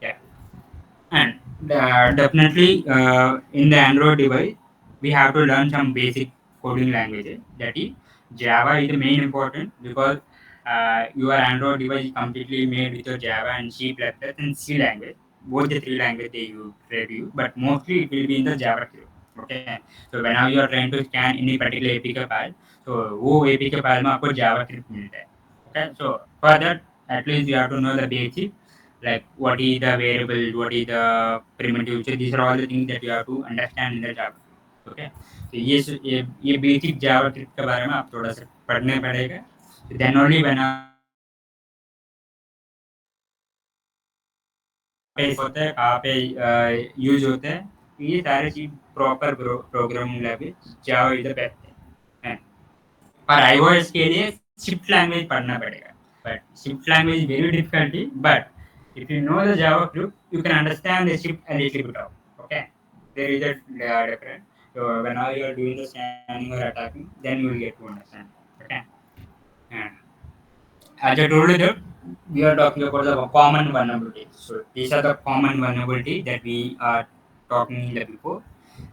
yeah, and definitely in the Android device we have to learn some basic coding languages. That is, Java is the main important because your Android device is completely made with your Java and C++ and C language. Both the three language they use, try to use, but mostly it will be in the JavaScript. Okay, so whenever you are trying to scan any particular APK file, so वो APK file में आपको JavaScript मिलता है. Okay, so for that at least you have to know the basic, like what is the variable, what is the primitive. So these are all the things that you have to understand in the Java. Okay, so ये basic JavaScript के बारे में आप थोड़ा सा पढ़ने पड़ेगा. So then only when पे होता है, कहाँ पे यूज होता है, ये सारे चीज proper programming language Java is the best है. पर iOS के लिए शिफ्ट लैंग्वेज पढ़ना पड़ेगा. But shift language is very difficulty, but if you know the JavaScript, you can understand the shift a little bit of. Okay, there is a difference. So whenever you are doing the scanning or attacking, then you will get to understand. Okay, and as I told you that we are talking about the common vulnerabilities. So these are the common vulnerabilities that we are talking in the before.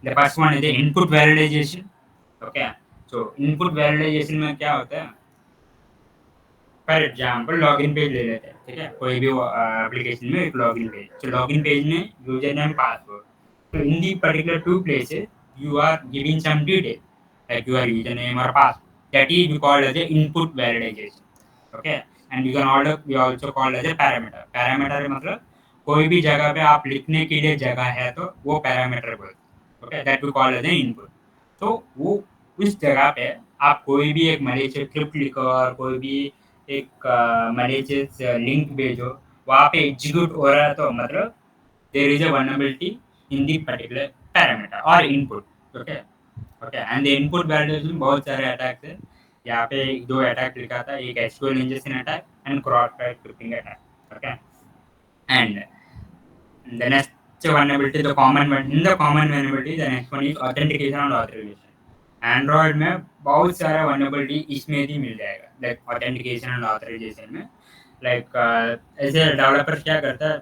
The first one is the input validation. Okay, so input validation में क्या होता है? For example login page ले लेते हैं. ठीक है, कोई भी एप्लीकेशन में एक लॉगिन पेज. तो लॉगिन पेज में user name password. So in the particular two places, you are giving some detail like your username or password. That is you call as a input validation. Okay, and you can order we also call as a parameter. Parameter मतलब कोई भी जगह पे आप लिखने के लिए जगह है तो वो पैरामीटर बोलते हैं. Okay, that we call as a input. तो वो उस जगह पे आप कोई भी एक मैलिशियस स्क्रिप्ट लिखो और कोई भी एक मैलिशियस लिंक भेजो, वहाँ पे एग्जीक्यूट हो रहा है तो मतलब there is a vulnerability in the particular parameter or input. Okay, okay, and the input validation बहुत सारे अटैक्स है. यहाँ पे दो अटैक लिखा था, एक SQL injection attack and cross site scripting attack. Okay, and the next vulnerability, the common one in the common vulnerability, the next one is authentication and authorization. Android में बहुत सारा vulnerability इसमें भी मिल जाएगा, लाइक ऑथेंटिकेशन एंड ऑथराइजेशन में. Like ऐसे developer क्या करता है,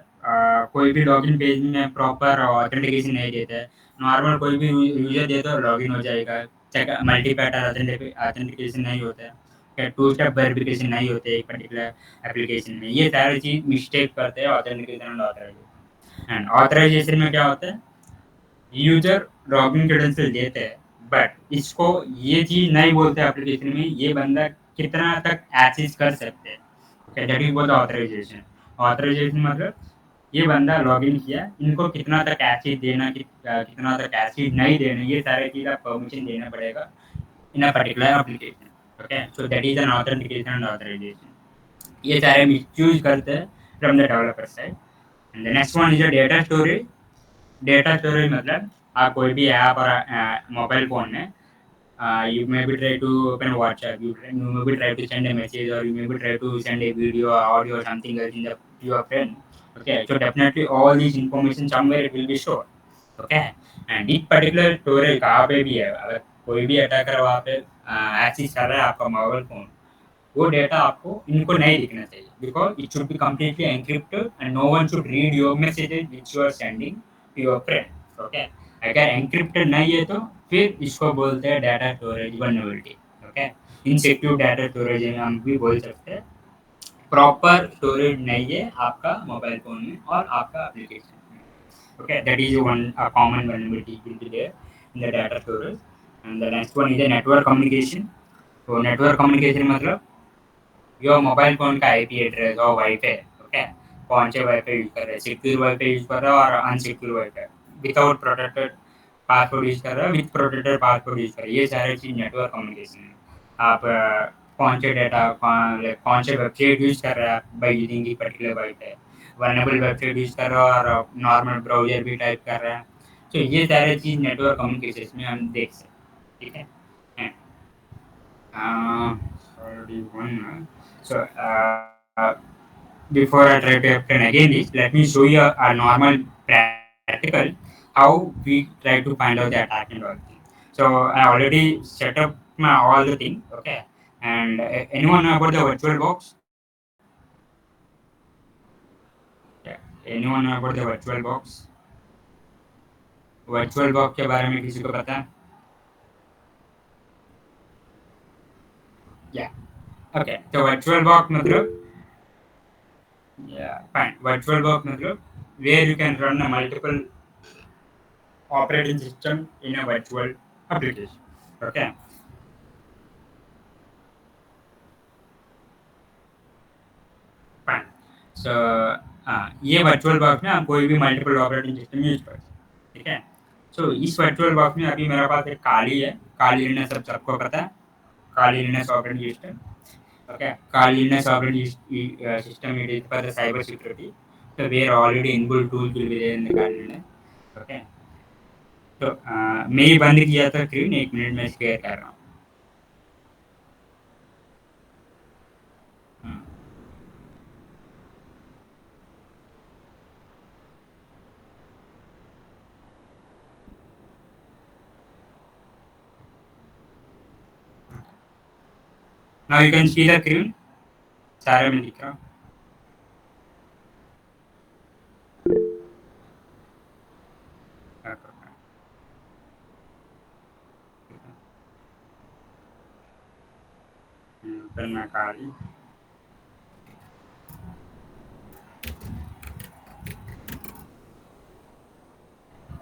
कोई भी लॉगिन पेज में प्रॉपर ऑथेंटिकेशन नहीं देता है. नॉर्मल कोई भी यूजर दे तो लॉगिन हो जाएगा. चेक मल्टी फैक्टर ऑथेंटिकेशन नहीं होता है, टू स्टेप वेरिफिकेशन नहीं होते एक पर्टिकुलर एप्लीकेशन में. ये सारी चीज मिस्टेक करते हैं authentication and authorisation. And authorisation में क्या होता है, यूजर लॉगिन क्रेडेंशियल देते हैं, बट इसको ये चीज नहीं बोलते एप्लीकेशन में ये बंदा कितना तक एक्सेस कर सकते हैं. ओके, दैट इज बोलते ऑथराइजेशन. ऑथराइजेशन मतलब ये बंदा लॉगिन किया, इनको कितना तक एक्सेस देना, कितना तक एक्सेस नहीं देना, ये सारे चीज आप परमिशन देना पड़ेगा in a particular application. Okay, so that is an authentication and authorisation. ये सारे मिसयूज करते हैं from the developer side. And the next one is a data storage. Data storage मतलब आप कोई भी ऐप और मोबाइल फोन में you maybe try to open WhatsApp, you maybe try to send a message, or you maybe try to send a video or audio or something else in the to your friend. Okay, so definitely all these information somewhere it will be stored. Okay, and this particular storage कहाँ पे भी है, अगर कोई भी attacker वहाँ पे access कर रहा है आपका मोबाइल फोन, वो डेटा आपको इनको नहीं दिखना चाहिए, because it should be completely encrypted and no one should read your messages which you are sending to your friend. Okay, अगर एनक्रिप्टेड नहीं है तो फिर इसको बोलते हैं data storage vulnerability. Okay, insecure data storage हम भी बोल सकते हैं. प्रॉपर स्टोरेज नहीं है आपका मोबाइल फोन में और आपका एप्लीकेशन में. Okay, that is one a common vulnerability will be there in the data storage. And the next one is the network communication. So network communication मतलब योर मोबाइल फोन का IP address और wifi. Okay, कौन से wifi use कर रहे हैं, secure wifi use कर रहे हो और unsecure wifi, without protected password use कर रहे हो, विथ प्रोटेक्टेड पासवर्ड यूज कर रहे हो, ये सारे चीज नेटवर्क कम्युनिकेशन है. आप कौन से डेटा कौन से वेबसाइट यूज कर रहे हैं आप by using the particular wifi, vulnerable website use कर रहे हो और नॉर्मल ब्राउजर भी टाइप कर रहे हैं. तो ये सारे चीज नेटवर्क कम्युनिकेशन में हम देख सकते हैं. ठीक है, Uh, Already one. So before I try to explain again this, let me show you a normal practical how we try to find out the attack and all things. So I already set up my all the thing. Okay, and anyone know about the virtual box? Yeah. Anyone know about the virtual box? Virtual box के बारे में किसी को पता है? या okay तो virtual box मतलब yeah fine virtual box मतलब where you can run a multiple operating system in a virtual application. Okay, fine. So ये वर्चुअल बॉक्स में आप कोई भी मल्टीपल ऑपरेटिंग सिस्टम यूज कर सकते हैं, ठीक है? सो इस वर्चुअल बॉक्स में अभी मेरे पास एक काली है, काली लिनक्स सबको पता है, Kali Linux operating system. Okay, Kali Linux operating system it is for the cyber security. So where already inbuilt tools will be there in the Kali Linux. Okay, तो मैं ये बंद किया था स्क्रीन, 1 मिनट में शेयर कर रहा हूँ. Now you can see the screen. सारे में दिख रहा हूँ. Then मैं Kali.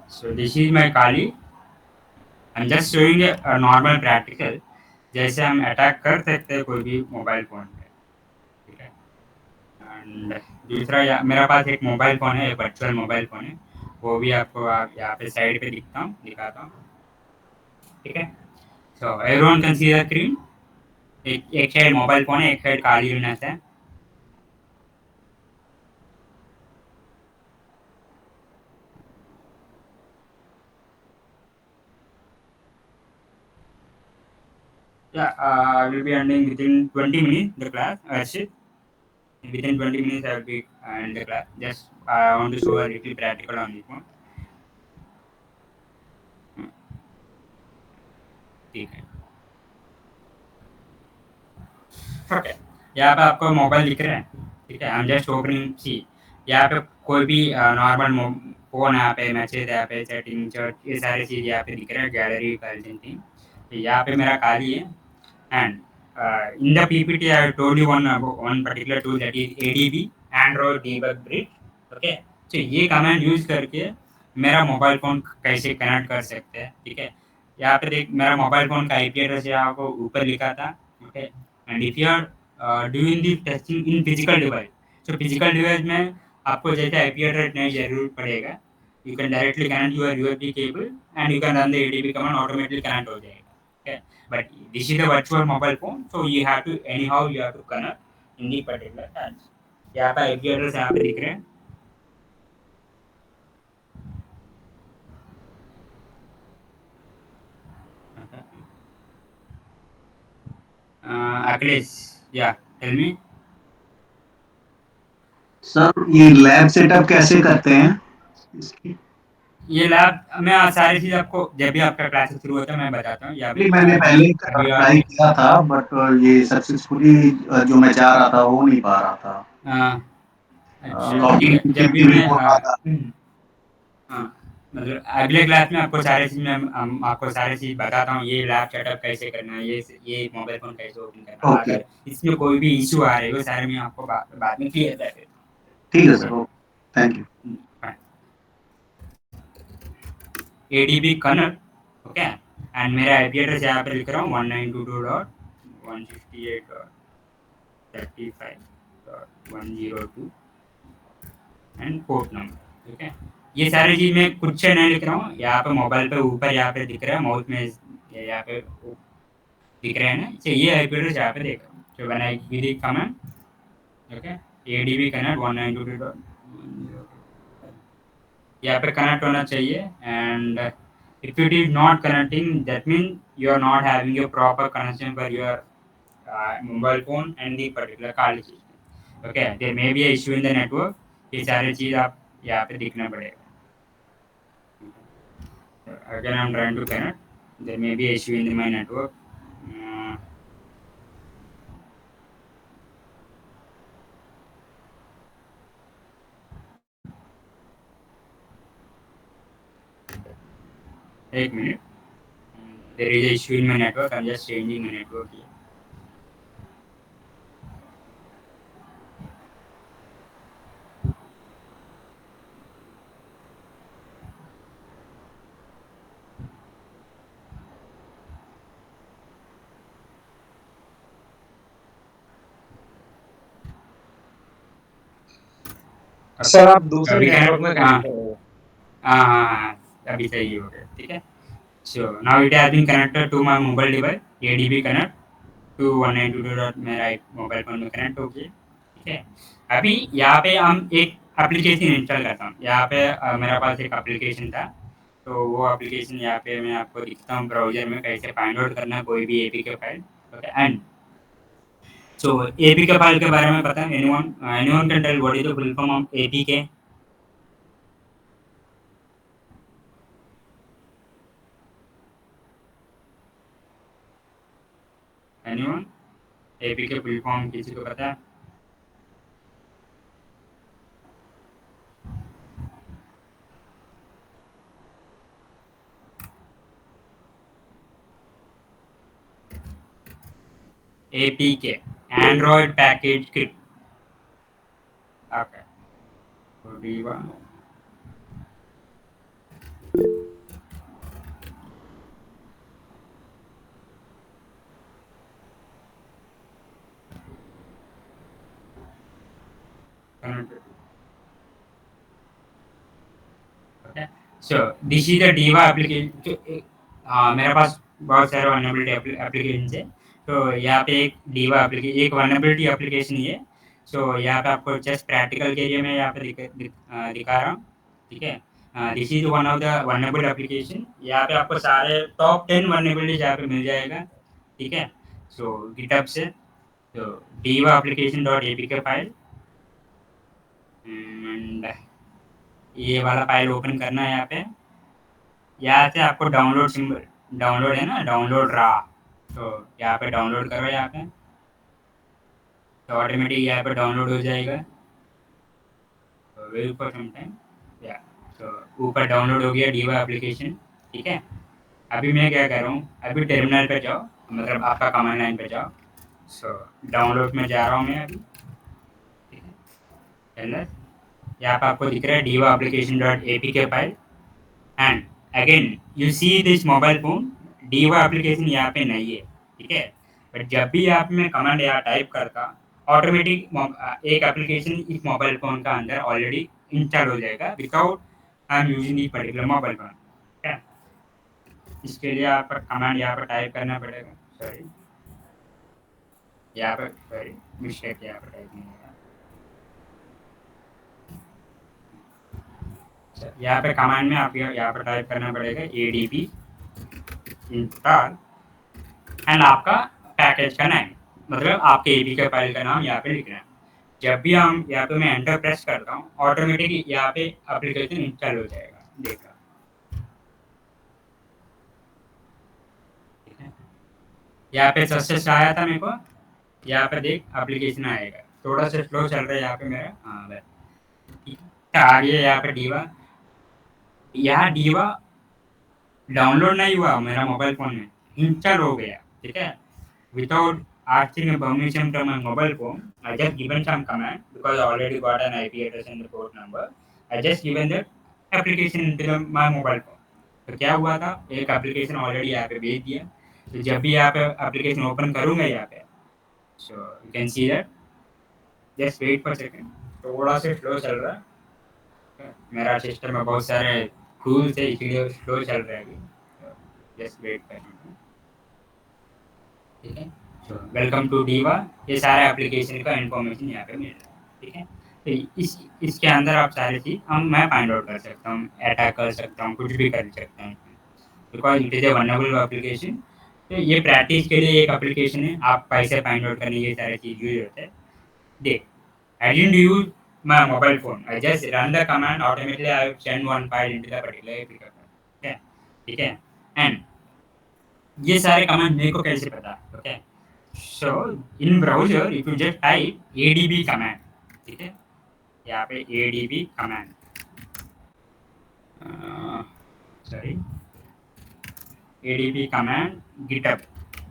So this is my Kali. I'm just showing a normal practical. जैसे हम अटैक कर सकते हैं कोई भी मोबाइल फोन पे, ठीक है? एंड दूसरा मेरा पास एक मोबाइल फ़ोन है, एक वर्चुअल मोबाइल फ़ोन है, वो भी आपको आप यहाँ पे साइड पे दिखाता हूँ, ठीक है? So everyone can see the screen. एक साइड मोबाइल फ़ोन है, एक साइड काली यूनिस है. Yeah, I will be ending within 20 minutes the class. Shit. Within 20 minutes I will be in the class. Just I want to show a little practical on this one. ठीक है. Okay, यहाँ पे आपको mobile दिख रहा है, ठीक है? आई एम जस्ट ओपनिंग सी. यहाँ पे कोई भी नॉर्मल फ़ोन यहाँ पे मैसेज यहाँ पे सेटिंग चैट ये सारी चीज़ यहाँ पे दिख रहा है, गैलरी फाइल थिंग यहाँ पे मेरा खाली है. And in the PPT, I told you one particular tool that is ADB, Android Debug Bridge. Okay, so ये कमांड यूज करके मेरा मोबाइल फोन कैसे कनेक्ट कर सकते हैं, ठीक है? यहाँ पे देख मेरा मोबाइल फोन का आईपी एड्रेस यहाँ को ऊपर लिखा था. Okay, and if you are doing the testing in physical device, तो फिजिकल डिवाइस में आपको जैसे आईपी एड्रेस नहीं जरूरत पड़ेगा. You can directly connect your USB cable and you can run the ADB command, automatically connect हो जाएगा. Okay, but this is a virtual mobile phone, so you have to anyhow you have to connect in the particular task. यहाँ पे IP address यहाँ पे दिख रहे हैं. अखिलेश, या टेल मी. सर ये लैब सेटअप कैसे करते हैं इसकी? ये लैब मैं सारी चीज़ आपको जब भी आपका क्लास शुरू होता है मैं बताता हूँ. या नहीं, मैंने अभी पहले अभी आप ट्राई किया था बट ये सक्सेसफुली जो मैं चाह रहा था वो नहीं पा रहा था. अच्छा ठीक लॉगिन है, जब भी की मैं रिपोर्ट आता है. हाँ, मतलब अगले क्लास में आपको सारे चीज़ में हम आपको सारी चीज़ बताता हूँ. ये लैब सेटअप कैसे करना है, ये मोबाइल फ़ोन कैसे ओपन करना है. ओके, अगर इसमें कोई भी इश्यू आ रहे हैं वो सारे मैं आपको बाद में क्लियर कर देता ठीक है हूँ. Sir. Okay, thank you. ADB connect. Okay, and मेरा आईपी एड्रेस यहाँ पे लिख रहा हूँ 192.168.35.102 एंड पोर्ट नंबर. ठीक है, ये सारी चीज़ मैं कुछ से नहीं लिख रहा हूँ. यहाँ पे मोबाइल पे ऊपर यहाँ पे दिख रहा है, माउस में यहाँ पे दिख रहा है ना. तो ये आईपी एड्रेस यहाँ पे देख रहा हूँ. तो मैंने with comment. Okay, ADB connect 192. यहाँ पे कनेक्ट होना चाहिए. And If it is not connecting, that means you are not having a proper connection for your mobile phone and the particular call system. Okay, there may be a issue in the network. ये सारी चीज आप यहाँ पे देखना पड़ेगा. Again, I'm trying to connect. There may be a issue in my network. Uh, एक minute. There is a issue in my network. I'm just changing my network here. Sir आप दूसरे अभी नेटवर्क में कनेक्ट. हाँ connect हो। हाँ हाँ हाँ, अभी सही हो गया. ठीक है. So now it has been connected to my mobile device. ADB connect to 192 dot मेरा एक मोबाइल फोन में कनेक्ट हो गया. ठीक है. अभी यहाँ पे हम एक एप्लीकेशन इंस्टॉल करता हूँ. यहाँ पे मेरा पास एक एप्लीकेशन था. तो वो एप्लीकेशन यहाँ पे मैं आपको दिखता हूँ ब्राउजर में कैसे फाइंड आउट करना कोई भी APK file. Okay. And so APK file के बारे में पता है anyone can tell what is the full form of APK. Anyone APK full form किसी को पता है? APK Android package script. Okay. So this is the DIVA application. मेरे पास बहुत सारे वनरेबिलिटी एप्लीकेशन है. तो यहाँ पे एक डीवा एप्लीकेशन एक वनरेबिलिटी एप्लीकेशन ही है. सो यहाँ पे आपको जस्ट प्रैक्टिकल के लिए मैं यहाँ पे दिखा रहा हूँ. ठीक है. This is one of the vulnerable application. यहाँ पे आपको सारे टॉप 10 वनरेबिलिटीज यहाँ पे मिल जाएगा. ठीक है. सो गिटअप से तो diva application dot APK file and ये वाला फाइल ओपन करना है यहाँ पे. यहाँ से आपको डाउनलोड सिंबल डाउनलोड है ना डाउनलोड रहा. तो यहाँ पे डाउनलोड करो यहाँ पे. तो ऑटोमेटिक यहाँ पे डाउनलोड हो जाएगा. तो वेट फॉर सम टाइम. या तो ऊपर डाउनलोड हो गया डीवा एप्लीकेशन. ठीक है. अभी मैं क्या कर रहा हूँ अभी टर्मिनल पे जाओ मतलब आपका कमांड लाइन पे जाओ. सो डाउनलोड में जा रहा हूँ मैं अभी. ठीक है. चलो यहाँ पे आपको दिख रहा है diva application dot APK file. And again you see this mobile phone diva application यहाँ पे नहीं है. ठीक है. बट जब भी आप मैं कमांड यहाँ टाइप करता ऑटोमेटिक एक एप्लीकेशन इस मोबाइल फोन का अंदर ऑलरेडी इंस्टॉल हो जाएगा without I am using this particular mobile phone. ठीक है. इसके लिए आप कमांड यहाँ पर टाइप करना पड़ेगा. सॉरी यहाँ पर सॉरी मिस्टेक यहाँ पर टाइप नहीं होगा. यहाँ पे कमांड में आप यहाँ पर टाइप करना पड़ेगा एडीबी इंस्टॉल एंड आपका पैकेज का नाम मतलब आपके एपीके फाइल का नाम यहाँ पे लिखना है. जब भी हम यहाँ पे मैं एंटर प्रेस करता हूँ ऑटोमेटिक यहाँ पे एप्लीकेशन इंस्टॉल हो जाएगा. देखा. ठीक है. यहाँ पे सक्सेस आया था मेरे को. यहाँ पे देख एप्लीकेशन आएगा. थोड़ा सा स्लो चल रहा है यहाँ पे मेरा. हाँ बस. ठीक है. आगे यहाँ पे डीवा यहाँ डीवा डाउनलोड नहीं हुआ मेरा मोबाइल फोन में इंस्टॉल हो गया. ठीक है. without asking a permission from my mobile phone, I just given some command because I already got an IP address and the port number. I just given that application into my mobile phone. तो क्या हुआ था एक application already यहाँ पे भेज दिया. तो जब भी यहाँ पे एप्लीकेशन ओपन करूँगा यहाँ पे so you can see that. Just wait for second. थोड़ा सा स्लो चल रहा है. मेरा सिस्टम में बहुत सारे टूल्स है इसलिए स्लो चल रहा है अभी. Just wait for. ठीक है. So welcome to DIVA. ये सारे एप्लीकेशन का इन्फॉर्मेशन यहाँ पे मिल रहा है. ठीक है. तो इसके अंदर आप सारी चीज़ मैं फाइंड आउट कर सकता हूँ अटैक कर सकता हूँ कुछ भी कर सकता हूँ. Because it is a vulnerable application. तो ये प्रैक्टिस के लिए एक एप्लीकेशन है, आप कैसे फाइंड आउट करने ये सारे चीज़ यूज होते हैं। देख, I didn't use my mobile phone. I just run the command automatically. I send one file into the particular application. Okay, ठीक है। And ये सारे कमांड मेरे को कैसे पता? Okay, so in browser if you just type adb command, ठीक है, यहाँ पे adb command, sorry, adb command GitHub,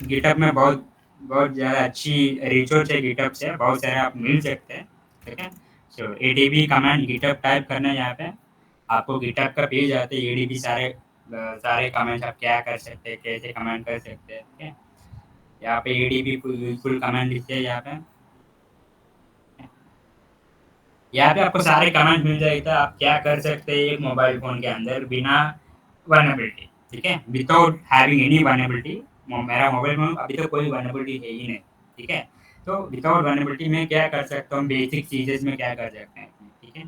GitHub में बहुत बहुत ज़्यादा अच्छी रिसोर्स है, गिटअप से बहुत सारे आप मिल सकते हैं। ठीक है, सो adb कमांड गिटअप टाइप करना है, यहाँ पे आपको गिटअप का पेज आते हैं। adb सारे सारे कमेंट्स आप क्या कर सकते हैं, कैसे कमेंट कर सकते हैं। ठीक है, यहाँ पे एडीबी यूजफुल कमांड लिखते हैं, यहाँ पे आपको सारे कमांड मिल जाएगा। आप क्या कर सकते हैं एक मोबाइल फोन के अंदर बिना वनरेबिलिटी, ठीक है, विदाउट हैविंग एनी वनरेबिलिटी। मेरा मोबाइल फोन अभी तो कोई वनरेबिलिटी है ही नहीं, ठीक है। तो विदाउट वनरेबिलिटी में क्या कर सकता हूँ, बेसिक चीजेस में क्या कर सकते हैं, ठीक है।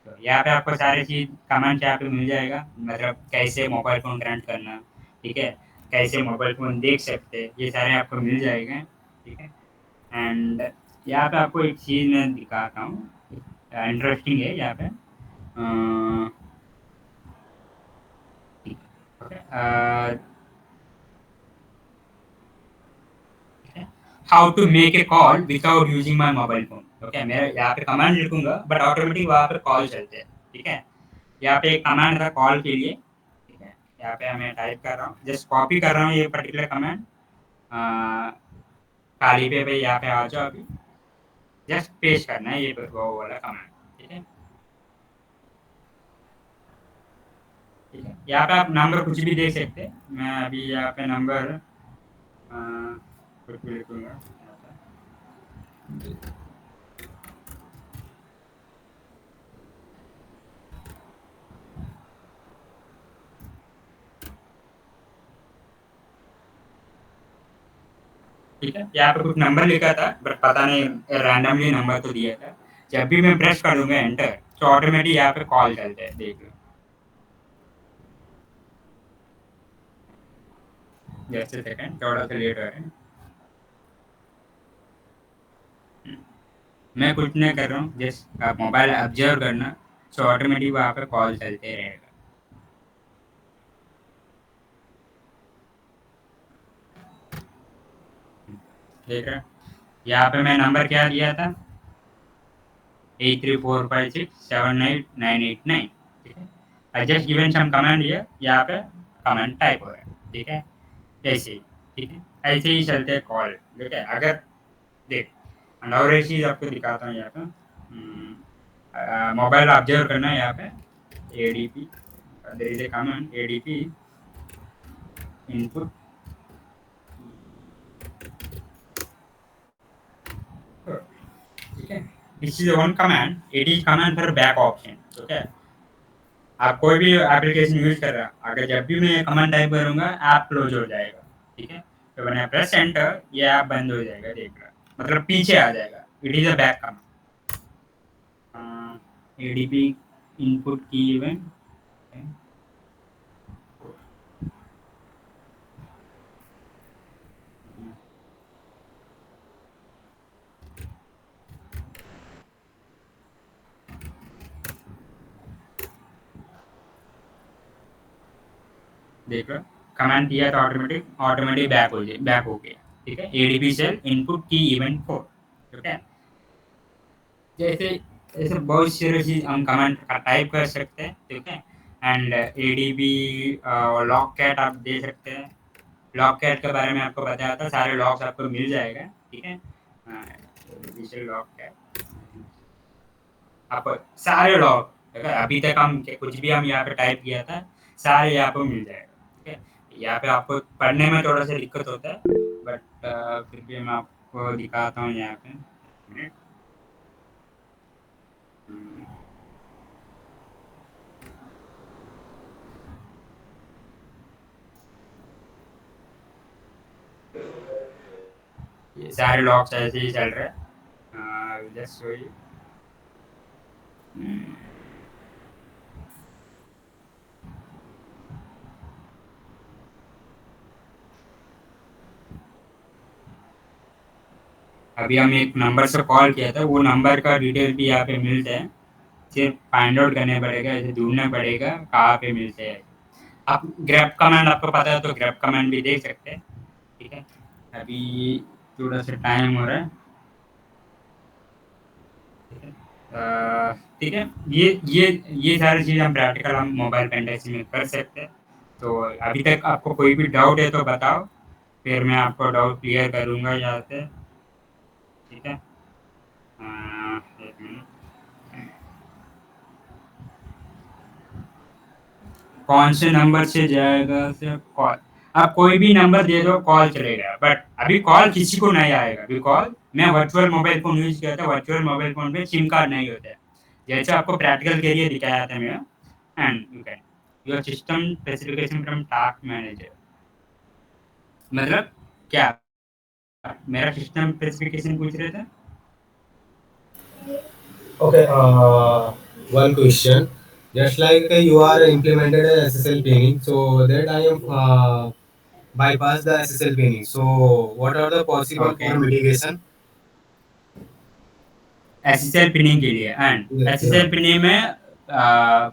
तो यहाँ पे आपको सारी चीज कमांड यहाँ पे मिल जाएगा, मतलब कैसे मोबाइल फोन कनेक्ट करना, ठीक है, कैसे मोबाइल फोन देख सकते हैं, ये सारे आपको मिल जाएगा, ठीक है। एंड यहाँ पे आपको एक चीज़ मैं दिखाता हूँ, इंटरेस्टिंग है यहाँ पे। How to make a call without using my mobile phone. Okay, मैं यहाँ पे कमांड लिखूंगा बट ऑटोमेटिक वहाँ पे कॉल चलते हैं, ठीक है। यहाँ पे एक कमांड था कॉल के लिए, ठीक है, यहाँ पे मैं टाइप कर रहा हूँ, जस्ट कॉपी कर रहा हूँ ये पर्टिकुलर कमांड। खाली पे यहाँ पे आ जाओ, अभी जस्ट पेस्ट करना है ये वो वाला कमांड, ठीक है। ठीक है, यहाँ पे आप नंबर कुछ भी दे सकते हैं। मैं अभी यहाँ पे नंबर कुछ भी लिखूंगा यहाँ पे। ठीक है, यहाँ पे कुछ नंबर लिखा था बट पता नहीं, रैंडमली नंबर तो दिया था। जब भी मैं प्रेस कर दूंगा एंटर, तो ऑटोमेटिक यहाँ पे कॉल चलता है, देख लो। जैसे सेकंड थोड़ा सा लेट हो रहा है। मैं कुछ नहीं कर रहा हूँ, जस्ट आप मोबाइल ऑब्जर्व करना, सो ऑटोमेटिक वहाँ पे कॉल चलते रहेगा। ठीक है, यहाँ पे मैं नंबर क्या दिया था, 8345678989, ठीक है। I just given some command here, यहाँ पे कमांड टाइप हो रहा है, ठीक है, ऐसे ही, ठीक है, ऐसे ही चलते हैं कॉल, ठीक है। अगर देख, और एक चीज़ आपको दिखाता हूँ यहाँ पे, मोबाइल ऑब्जर्व करना है यहाँ पे, ADB, there is a command ADB input, ठीक है। This is one command, it is command for back option, ठीक है। आप कोई भी एप्लीकेशन यूज कर रहा है, अगर जब भी मैं कमांड टाइप करूंगा ऐप क्लोज हो जाएगा, ठीक है। तो मैंने प्रेस एंटर, ये ऐप बंद हो जाएगा, देख रहा, मतलब पीछे आ जाएगा। It is a back command, ADB input की इवेंट, देख रहा, कमांड दिया तो ऑटोमेटिक ऑटोमेटिक बैक हो जाए, बैक हो गया, ठीक है। एडीपी सेल इनपुट की इवेंट 4, ठीक है। जैसे ऐसे बहुत सारे चीज हम कमांड टाइप कर सकते हैं, ठीक है। एंड एडीबी लॉक कैट आप दे सकते हैं, लॉक कैट के बारे में आपको बताया था, सारे लॉक्स आपको मिल जाएगा, ठीक है। लॉक कैट आपको सारे लॉक, ठीक है, अभी तक हम कुछ भी हम यहाँ पे टाइप किया था सारे यहाँ पे मिल जाएगा, ठीक है। यहाँ पे आपको पढ़ने में थोड़ा सा दिक्कत होता है बट फिर भी मैं आपको दिखाता हूँ यहाँ पे। हम्म, ये सारे लॉक्स ऐसे ही चल रहे हैं, जस्ट शो यू। अभी हम एक नंबर से कॉल किया था, वो नंबर का डिटेल भी यहाँ पे मिलता है। सिर्फ फाइंड आउट करने पड़ेगा, ऐसे ढूंढना पड़ेगा कहाँ पे मिलते हैं। आप ग्रैब कमांड आपको पता है तो ग्रैब कमांड भी देख सकते हैं। ठीक है, अभी थोड़ा सा टाइम हो रहा है। ठीक है, ठीक है, ये सारी चीज़ हम प्रैक्टिकल हम मोबाइल पेंटेस्टिंग में कर सकते हैं। तो अभी तक आपको कोई भी डाउट है तो बताओ, फिर मैं आपको डाउट क्लियर करूँगा यहाँ से। ठीक है, एक मिनट। कौन से नंबर से जाएगा से कॉल? आप कोई भी नंबर दे दो कॉल चलेगा, बट अभी कॉल किसी को नहीं आएगा। अभी कॉल, मैं वर्चुअल मोबाइल फोन यूज किया था, वर्चुअल मोबाइल फोन में सिम कार्ड नहीं होता है। जैसे आपको प्रैक्टिकल के लिए दिखाया था मैं। And you can your system specification from task manager, मतलब क्या? मेरा सिस्टम स्पेसिफिकेशन पूछ रहे थे। Okay, one question. Just like you are implemented a SSL pinning, so that I am bypass the SSL pinning. So what are the possible okay, for mitigation? SSL pinning के लिए। And Yeah, yeah. SSL pinning में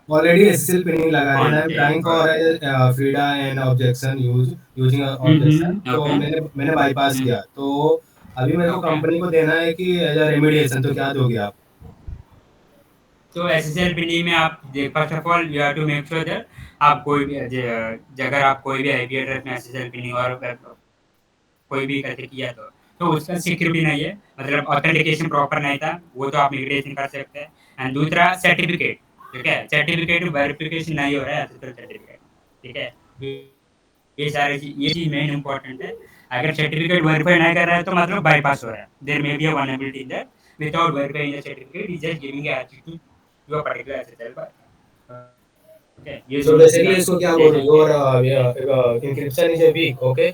Already SSL pinning लगा then कौन I am थे? trying for a FIDA and objection using a objection. तो okay. मैंने bypass किया. तो अभी मेरे को ओके, कंपनी को देना है कि एज अ रेमिडिएशन तो क्या दोगे आप? तो एसएसएल पिनिंग में आप first of all you have to make sure that आप कोई भी अगर आप कोई भी आईपी एड्रेस में एसएसएल पिनिंग और कोई भी करके किया तो उसका सिक्योरिटी नहीं है, मतलब ऑथेंटिकेशन प्रॉपर नहीं था, वो तो आप मिग्रेशन कर सकते हैं। एंड दूसरा सर्टिफिकेट, ठीक है, सर्टिफिकेट वेरिफिकेशन नहीं हो रहा है, एसएसएल सर्टिफिकेट। ठीक है, ये सारी चीज, ये चीज मेन इंपॉर्टेंट है। अगर सर्टिफिकेट वेरीफाई नहीं कर रहा है तो मतलब बाईपास हो रहा है, there may be a vulnerability in that without verifying the certificate is just giving access to your particular SSL पर। ओके, ये So दोनों चीज basically आप इसको क्या देख बोलूँ? सकते Your हैं। encryption is a weak, okay?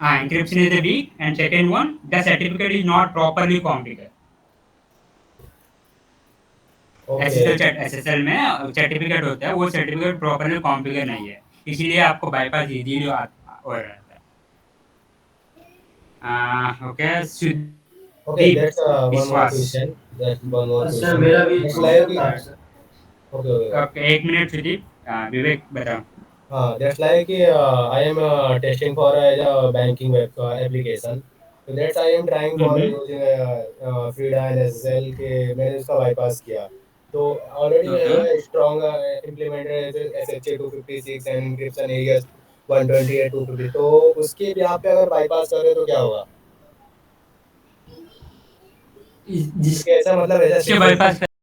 हाँ, encryption is the weak, and second one, the certificate is not properly configured। Okay. SSL में सर्टिफिकेट होता है, वो सर्टिफिकेट प्रॉपरली कॉन्फ़िगर नहीं है, इसीलिए आपको बाईपास इजीली हो रहा है। Okay, Okay, Sudeep that's one more Vishwas. question. That's one more sir question. मेरा भी That's like था सर। okay, okay. ओके, एक मिनट सुदीप। विवेक बताओ। That's like I am testing for a banking web application. So that's I am trying for using FIDA and SSL के मैंने उसका bypass किया. तो already ओके, मैंने strong implemented SHA 256 and encryption areas 128 250. तो उसके भी आप पे अगर bypass करें तो क्या होगा? जिसके क्योंकि ऐसा मतलब ऐसा सिक्योर बाईपास